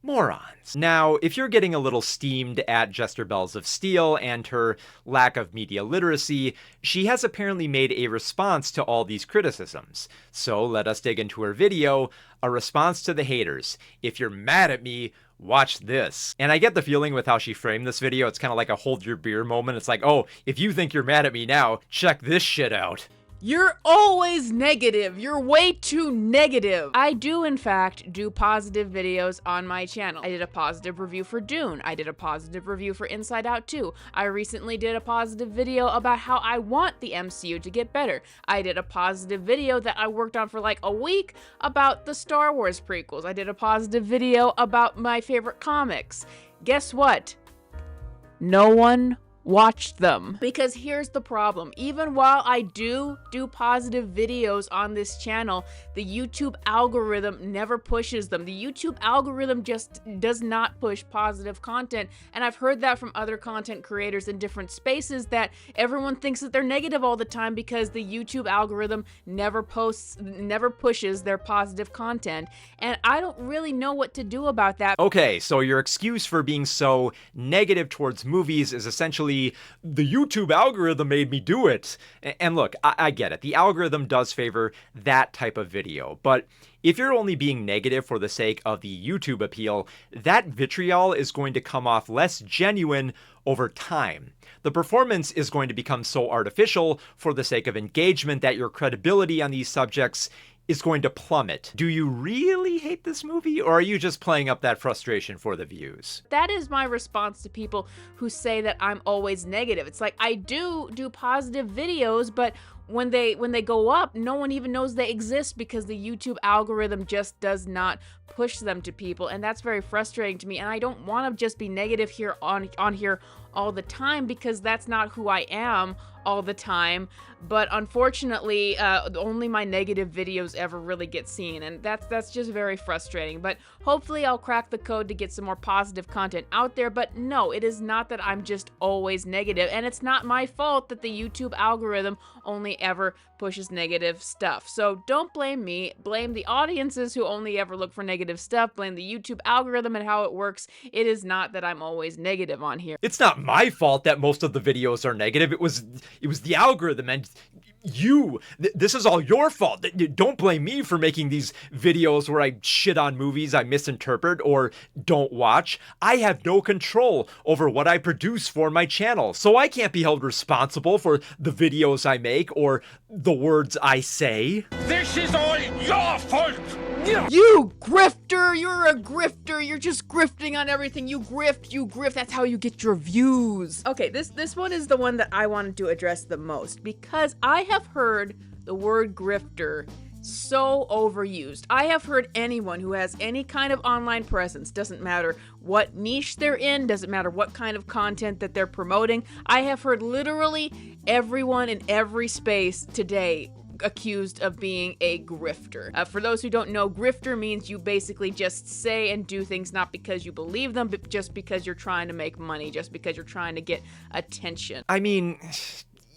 morons. Now, if you're getting a little steamed at JesterBells of Steel and her lack of media literacy, she has apparently made a response to all these criticisms. So let us dig into her video, a response to the haters. If you're mad at me, watch this. And I get the feeling with how she framed this video, it's kind of like a hold your beer moment. It's like, oh, if you think you're mad at me now, check this shit out. You're always negative. You're way too negative. I do, in fact, do positive videos on my channel. I did a positive review for Dune. I did a positive review for Inside Out 2. I recently did a positive video about how I want the MCU to get better. I did a positive video that I worked on for like a week about the Star Wars prequels. I did a positive video about my favorite comics. Guess what? No one watched them. Because here's the problem. Even while I do positive videos on this channel, the YouTube algorithm never pushes them. The YouTube algorithm just does not push positive content. And I've heard that from other content creators in different spaces, that everyone thinks that they're negative all the time because the YouTube algorithm never pushes their positive content. And I don't really know what to do about that. Okay, so your excuse for being so negative towards movies is essentially the YouTube algorithm made me do it. And look, I get it. The algorithm does favor that type of video, but if you're only being negative for the sake of the YouTube appeal, that vitriol is going to come off less genuine over time. The performance is going to become so artificial for the sake of engagement that your credibility on these subjects is going to plummet. Do you really hate this movie, or are you just playing up that frustration for the views? That is my response to people who say that I'm always negative. It's like, I do positive videos, but when they go up, no one even knows they exist because the YouTube algorithm just does not push them to people, and that's very frustrating to me. And I don't want to just be negative here on here all the time, because that's not who I am all the time. But unfortunately, only my negative videos ever really get seen, and that's just very frustrating. But hopefully I'll crack the code to get some more positive content out there. But no, it is not that I'm just always negative, and it's not my fault that the YouTube algorithm only ever pushes negative stuff. So don't blame me, blame the audiences who only ever look for negative stuff, blame the YouTube algorithm and how it works. It is not that I'm always negative on here. It's not my fault that most of the videos are negative. It was the algorithm, and this is all your fault. Don't blame me for making these videos where I shit on movies I misinterpret or don't watch. I have no control over what I produce for my channel, so I can't be held responsible for the videos I make or the words I say. This is all your fault! You grifter! You're a grifter! You're just grifting on everything. You grift. That's how you get your views. Okay, this one is the one that I wanted to address the most, because I have heard the word grifter so overused. I have heard anyone who has any kind of online presence, doesn't matter what niche they're in, doesn't matter what kind of content that they're promoting, I have heard literally everyone in every space today accused of being a grifter. For those who don't know, grifter means you basically just say and do things not because you believe them, but just because you're trying to make money, just because you're trying to get attention. I mean,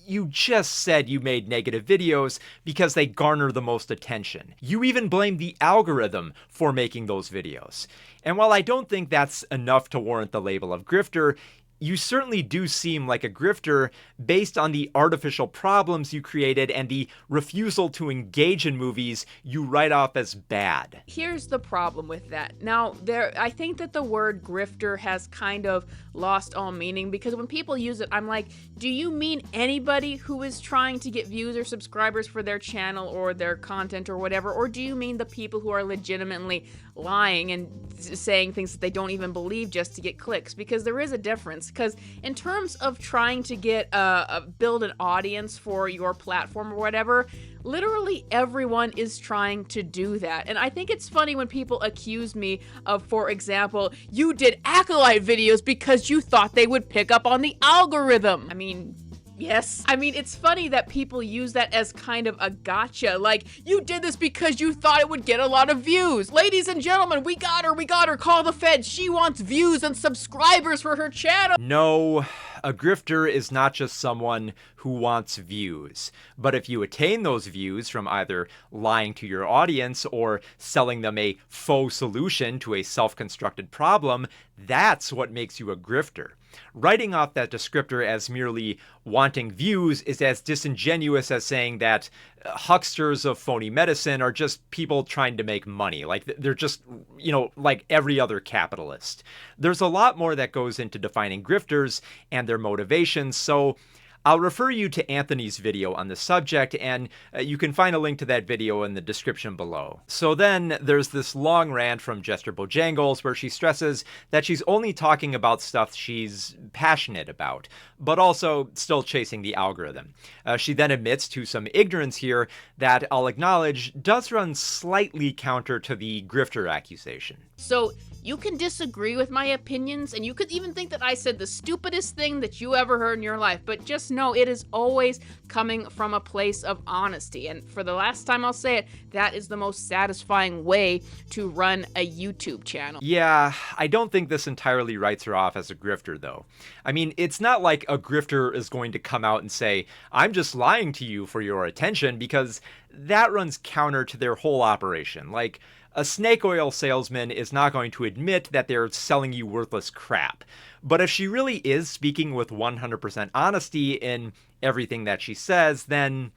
you just said you made negative videos because they garner the most attention. You even blame the algorithm for making those videos. And while I don't think that's enough to warrant the label of grifter, you certainly do seem like a grifter based on the artificial problems you created and the refusal to engage in movies you write off as bad. Here's the problem with that. Now, I think that the word grifter has kind of lost all meaning, because when people use it, I'm like, do you mean anybody who is trying to get views or subscribers for their channel or their content or whatever? Or do you mean the people who are legitimately lying and saying things that they don't even believe just to get clicks? Because there is a difference. Because in terms of trying to get build an audience for your platform or whatever, literally everyone is trying to do that. And I think it's funny when people accuse me of, for example, you did Acolyte videos because you thought they would pick up on the algorithm. I mean, yes. I mean, it's funny that people use that as kind of a gotcha. Like, you did this because you thought it would get a lot of views. Ladies and gentlemen, we got her. Call the feds. She wants views and subscribers for her channel. No, a grifter is not just someone who wants views. But if you attain those views from either lying to your audience or selling them a faux solution to a self-constructed problem, that's what makes you a grifter. Writing off that descriptor as merely wanting views is as disingenuous as saying that hucksters of phony medicine are just people trying to make money. Like, they're just, like every other capitalist. There's a lot more that goes into defining grifters and their motivations, so I'll refer you to Anthony's video on the subject, and you can find a link to that video in the description below. So then there's this long rant from Jester Bojangles where she stresses that she's only talking about stuff she's passionate about, but also still chasing the algorithm. She then admits to some ignorance here that I'll acknowledge does run slightly counter to the grifter accusation. So You can disagree with my opinions, and you could even think that I said the stupidest thing that you ever heard in your life, but just know it is always coming from a place of honesty. And for the last time I'll say it, that is the most satisfying way to run a YouTube channel. Yeah, I don't think this entirely writes her off as a grifter, though. I mean, it's not like a grifter is going to come out and say, I'm just lying to you for your attention, because that runs counter to their whole operation. Like, a snake oil salesman is not going to admit that they're selling you worthless crap. But if she really is speaking with 100% honesty in everything that she says, then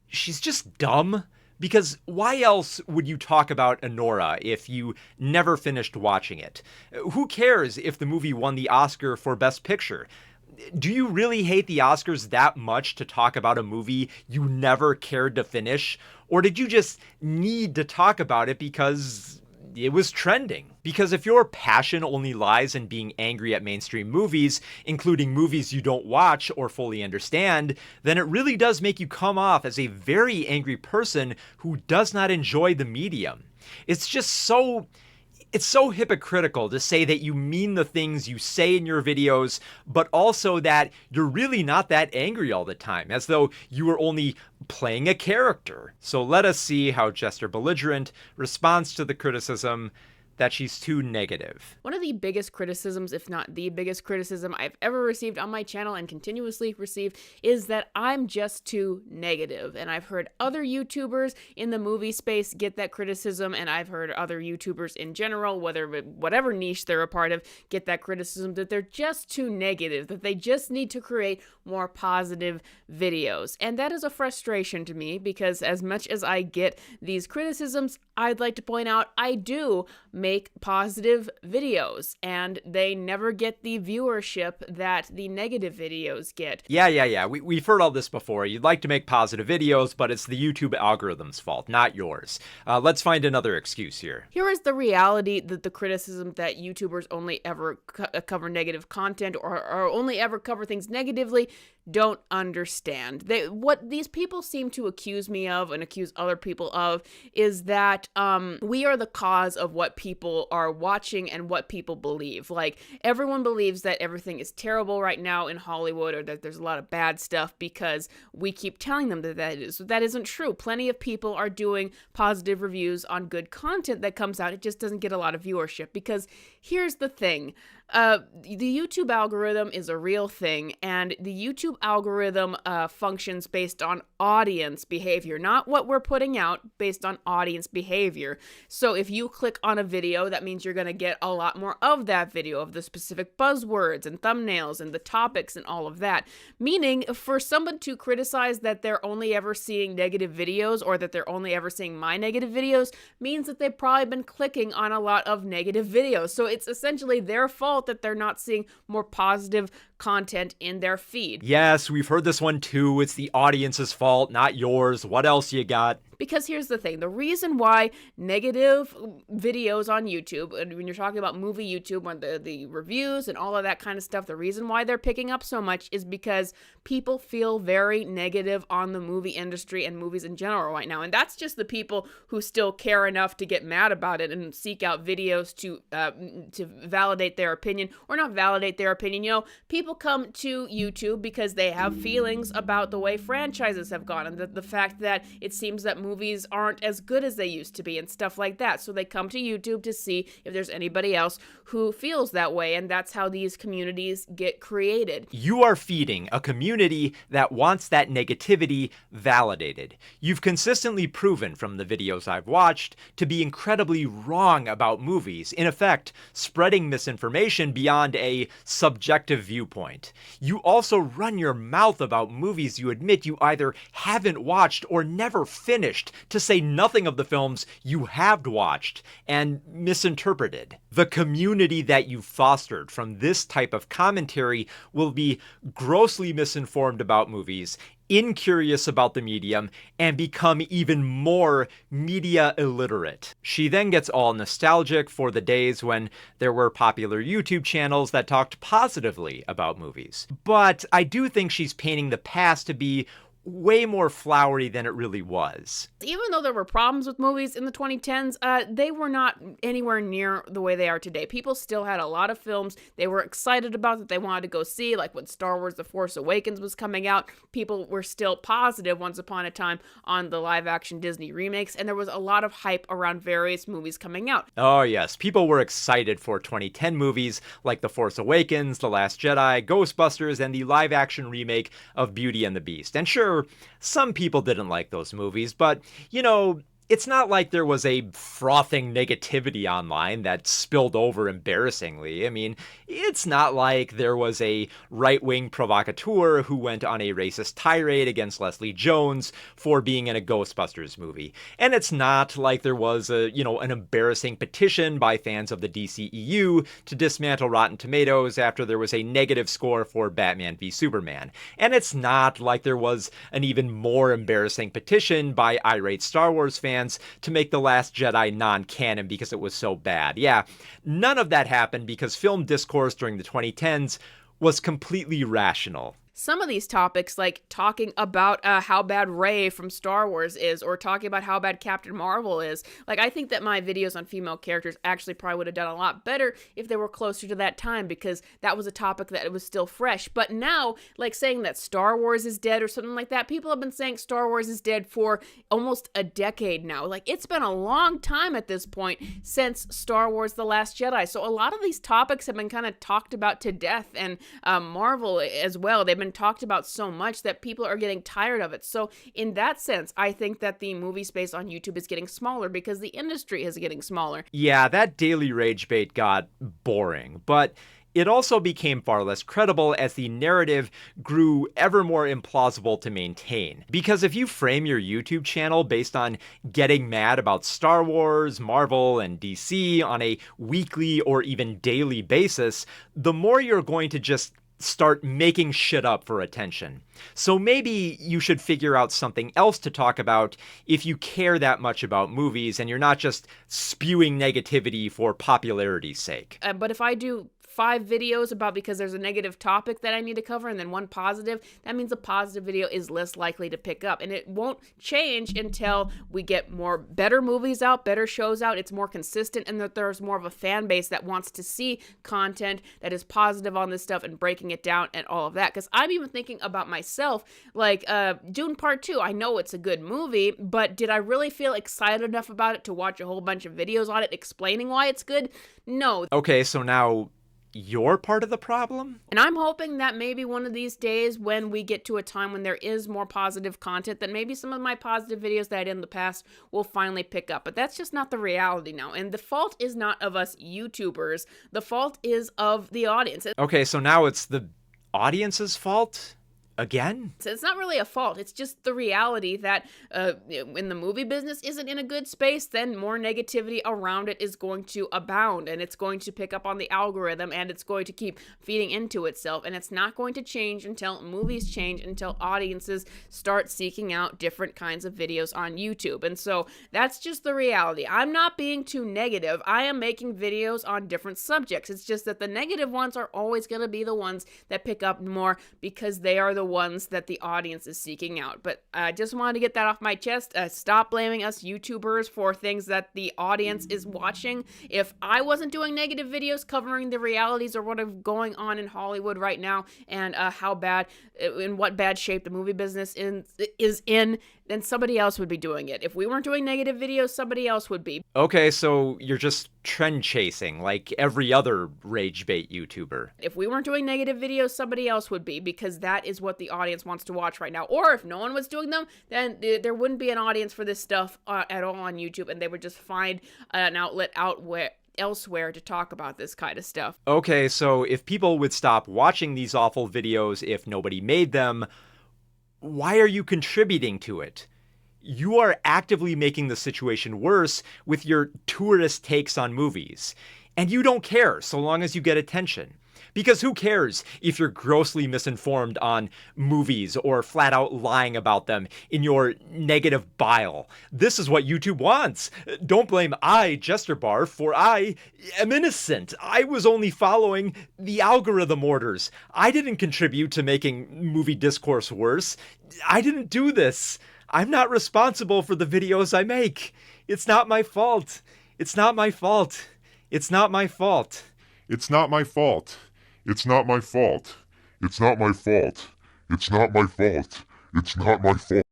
she's just dumb. Because why else would you talk about Anora if you never finished watching it? Who cares if the movie won the Oscar for Best Picture? Do you really hate the Oscars that much to talk about a movie you never cared to finish? Or did you just need to talk about it because it was trending? Because if your passion only lies in being angry at mainstream movies, including movies you don't watch or fully understand, then it really does make you come off as a very angry person who does not enjoy the medium. It's so hypocritical to say that you mean the things you say in your videos, but also that you're really not that angry all the time, as though you were only playing a character. So let us see how Jester Belligerent responds to the criticism that she's too negative. One of the biggest criticisms, if not the biggest criticism I've ever received on my channel and continuously received, is that I'm just too negative. And I've heard other YouTubers in the movie space get that criticism, and I've heard other YouTubers in general, whatever niche they're a part of, get that criticism that they're just too negative, that they just need to create more positive videos. And that is a frustration to me, because as much as I get these criticisms, I'd like to point out I do make positive videos, and they never get the viewership that the negative videos get. Yeah. We've heard all this before. You'd like to make positive videos, but it's the YouTube algorithm's fault, not yours. Let's find another excuse here. Here is the reality that the criticism that YouTubers only ever cover negative content or only ever cover things negatively don't understand. What these people seem to accuse me of and accuse other people of is that we are the cause of what people are watching and what people believe. Like, everyone believes that everything is terrible right now in Hollywood, or that there's a lot of bad stuff because we keep telling them that that is. That isn't true. Plenty of people are doing positive reviews on good content that comes out. It just doesn't get a lot of viewership, because here's the thing. The YouTube algorithm is a real thing, and the YouTube algorithm functions based on audience behavior, not what we're putting out, based on audience behavior. So if you click on a video, that means you're going to get a lot more of that video, of the specific buzzwords and thumbnails and the topics and all of that. Meaning, for someone to criticize that they're only ever seeing negative videos, or that they're only ever seeing my negative videos, means that they've probably been clicking on a lot of negative videos. So it's essentially their fault that they're not seeing more positive content in their feed. Yes, we've heard this one too. It's the audience's fault, not yours. What else you got? Because here's the thing, the reason why negative videos on YouTube, and when you're talking about movie YouTube, when the reviews and all of that kind of stuff, the reason why they're picking up so much is because people feel very negative on the movie industry and movies in general right now. And that's just the people who still care enough to get mad about it and seek out videos to validate their opinion, or not validate their opinion. You know, people come to YouTube because they have feelings about the way franchises have gone, and the fact that it seems that movies aren't as good as they used to be and stuff like that. So they come to YouTube to see if there's anybody else who feels that way, and that's how these communities get created. You are feeding a community that wants that negativity validated. You've consistently proven from the videos I've watched to be incredibly wrong about movies, in effect, spreading misinformation beyond a subjective viewpoint. You also run your mouth about movies you admit you either haven't watched or never finished, to say nothing of the films you have watched and misinterpreted. The community that you've fostered from this type of commentary will be grossly misinformed about movies, incurious about the medium, and become even more media illiterate. She then gets all nostalgic for the days when there were popular YouTube channels that talked positively about movies. But I do think she's painting the past to be way more flowery than it really was. Even though there were problems with movies in the 2010s, they were not anywhere near the way they are today. People still had a lot of films they were excited about that they wanted to go see, like when Star Wars The Force Awakens was coming out. People were still positive once upon a time on the live-action Disney remakes, and there was a lot of hype around various movies coming out. Oh yes, people were excited for 2010 movies like The Force Awakens, The Last Jedi, Ghostbusters, and the live-action remake of Beauty and the Beast. And sure, some people didn't like those movies, but, you know, it's not like there was a frothing negativity online that spilled over embarrassingly. I mean, it's not like there was a right-wing provocateur who went on a racist tirade against Leslie Jones for being in a Ghostbusters movie. And it's not like there was an embarrassing petition by fans of the DCEU to dismantle Rotten Tomatoes after there was a negative score for Batman v Superman. And it's not like there was an even more embarrassing petition by irate Star Wars fans to make The Last Jedi non-canon because it was so bad. Yeah, none of that happened because film discourse during the 2010s was completely rational. Some of these topics, like talking about how bad Rey from Star Wars is, or talking about how bad Captain Marvel is, like, I think that my videos on female characters actually probably would have done a lot better if they were closer to that time, because that was a topic that was still fresh. But now, like saying that Star Wars is dead or something like that, people have been saying Star Wars is dead for almost a decade now. Like, it's been a long time at this point since Star Wars The Last Jedi. So a lot of these topics have been kind of talked about to death, and Marvel as well. They've been talked about so much that people are getting tired of it. So in that sense, I think that the movie space on YouTube is getting smaller because the industry is getting smaller. Yeah, that daily rage bait got boring, but it also became far less credible as the narrative grew ever more implausible to maintain. Because if you frame your YouTube channel based on getting mad about Star Wars, Marvel, and DC on a weekly or even daily basis, the more you're going to just start making shit up for attention. So maybe you should figure out something else to talk about if you care that much about movies and you're not just spewing negativity for popularity's sake. But if I do 5 videos about because there's a negative topic that I need to cover and then one positive, that means a positive video is less likely to pick up. And it won't change until we get better movies out, better shows out, it's more consistent, and that there's more of a fan base that wants to see content that is positive on this stuff and breaking it down and all of that. Because I'm even thinking about myself, like Dune Part 2, I know it's a good movie, but did I really feel excited enough about it to watch a whole bunch of videos on it explaining why it's good? No. Okay, so now you're part of the problem? And I'm hoping that maybe one of these days when we get to a time when there is more positive content, that maybe some of my positive videos that I did in the past will finally pick up. But that's just not the reality now. And the fault is not of us YouTubers. The fault is of the audience. Okay, so now it's the audience's fault? Again? So it's not really a fault. It's just the reality that when the movie business isn't in a good space, then more negativity around it is going to abound, and it's going to pick up on the algorithm, and it's going to keep feeding into itself, and it's not going to change until movies change, until audiences start seeking out different kinds of videos on YouTube. And so that's just the reality. I'm not being too negative. I am making videos on different subjects. It's just that the negative ones are always going to be the ones that pick up more because they are the ones that the audience is seeking out. But I just wanted to get that off my chest. Stop blaming us YouTubers for things that the audience is watching. If I wasn't doing negative videos covering the realities or what is going on in Hollywood right now, and in what bad shape the movie business is in, then somebody else would be doing it. If we weren't doing negative videos, somebody else would be. Okay, so you're just trend chasing like every other rage bait YouTuber. If we weren't doing negative videos, somebody else would be, because that is what the audience wants to watch right now. Or if no one was doing them, then there wouldn't be an audience for this stuff at all on YouTube, and they would just find an outlet elsewhere to talk about this kind of stuff. Okay, so if people would stop watching these awful videos if nobody made them, why are you contributing to it? You are actively making the situation worse with your tourist takes on movies. And you don't care so long as you get attention. Because who cares if you're grossly misinformed on movies or flat out lying about them in your negative bile? This is what YouTube wants. Don't blame JesterBell, for I am innocent. I was only following the algorithm orders. I didn't contribute to making movie discourse worse. I didn't do this. I'm not responsible for the videos I make. It's not my fault. It's not my fault. It's not my fault. It's not my fault. It's not my fault. It's not my fault. It's not my fault. It's not my fault.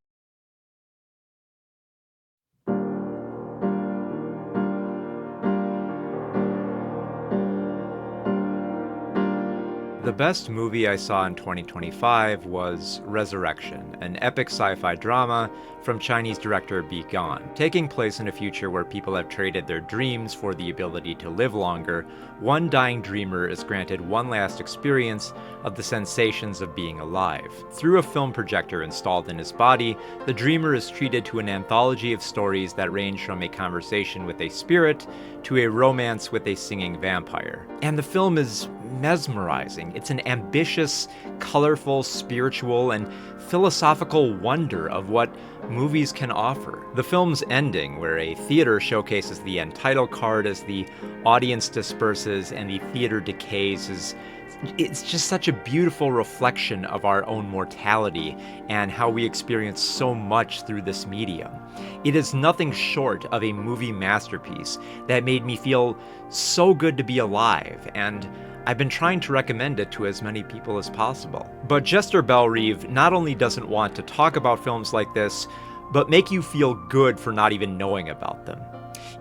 The best movie I saw in 2025 was Resurrection, an epic sci-fi drama from Chinese director Bi Gan. Taking place in a future where people have traded their dreams for the ability to live longer, one dying dreamer is granted one last experience of the sensations of being alive. Through a film projector installed in his body, the dreamer is treated to an anthology of stories that range from a conversation with a spirit to a romance with a singing vampire. And the film is mesmerizing. It's an ambitious, colorful, spiritual, and philosophical wonder of what movies can offer. The film's ending, where a theater showcases the end title card as the audience disperses and the theater decays, it's just such a beautiful reflection of our own mortality and how we experience so much through this medium. It is nothing short of a movie masterpiece that made me feel so good to be alive, and I've been trying to recommend it to as many people as possible. But JesterBell not only doesn't want to talk about films like this, but make you feel good for not even knowing about them.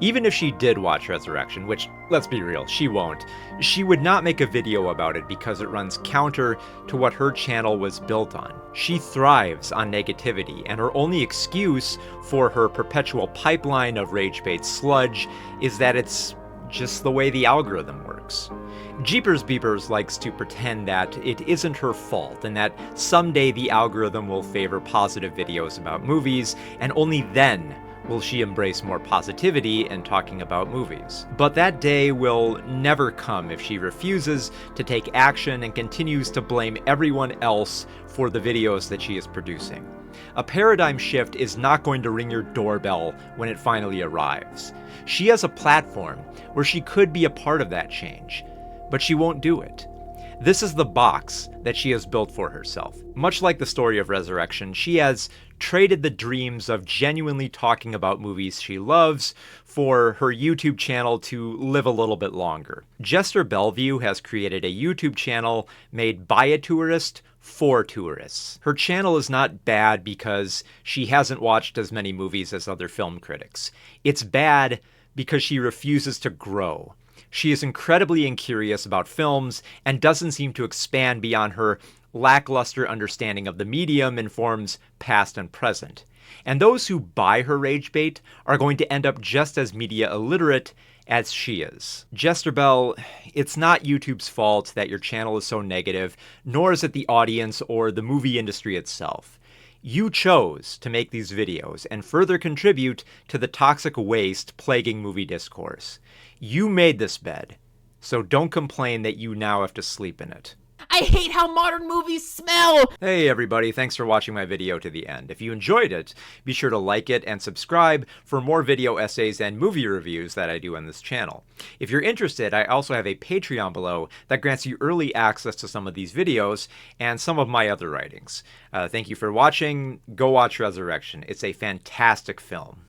Even if she did watch Resurrection, which, let's be real, she won't, she would not make a video about it because it runs counter to what her channel was built on. She thrives on negativity, and her only excuse for her perpetual pipeline of rage bait sludge is that it's just the way the algorithm works. Jeepers Beepers likes to pretend that it isn't her fault and that someday the algorithm will favor positive videos about movies, and only then will she embrace more positivity in talking about movies. But that day will never come if she refuses to take action and continues to blame everyone else for the videos that she is producing. A paradigm shift is not going to ring your doorbell when it finally arrives. She has a platform where she could be a part of that change, but she won't do it. This is the box that she has built for herself. Much like the story of Resurrection, she has traded the dreams of genuinely talking about movies she loves for her YouTube channel to live a little bit longer. JesterBell has created a YouTube channel made by a tourist for tourists. Her channel is not bad because she hasn't watched as many movies as other film critics. It's bad because she refuses to grow. She is incredibly incurious about films and doesn't seem to expand beyond her lackluster understanding of the medium in forms past and present. And those who buy her rage bait are going to end up just as media illiterate as she is. JesterBell, it's not YouTube's fault that your channel is so negative, nor is it the audience or the movie industry itself. You chose to make these videos and further contribute to the toxic waste plaguing movie discourse. You made this bed, so don't complain that you now have to sleep in it. I hate how modern movies smell! Hey everybody, thanks for watching my video to the end. If you enjoyed it, be sure to like it and subscribe for more video essays and movie reviews that I do on this channel. If you're interested, I also have a Patreon below that grants you early access to some of these videos and some of my other writings. Thank you for watching. Go watch Resurrection. It's a fantastic film.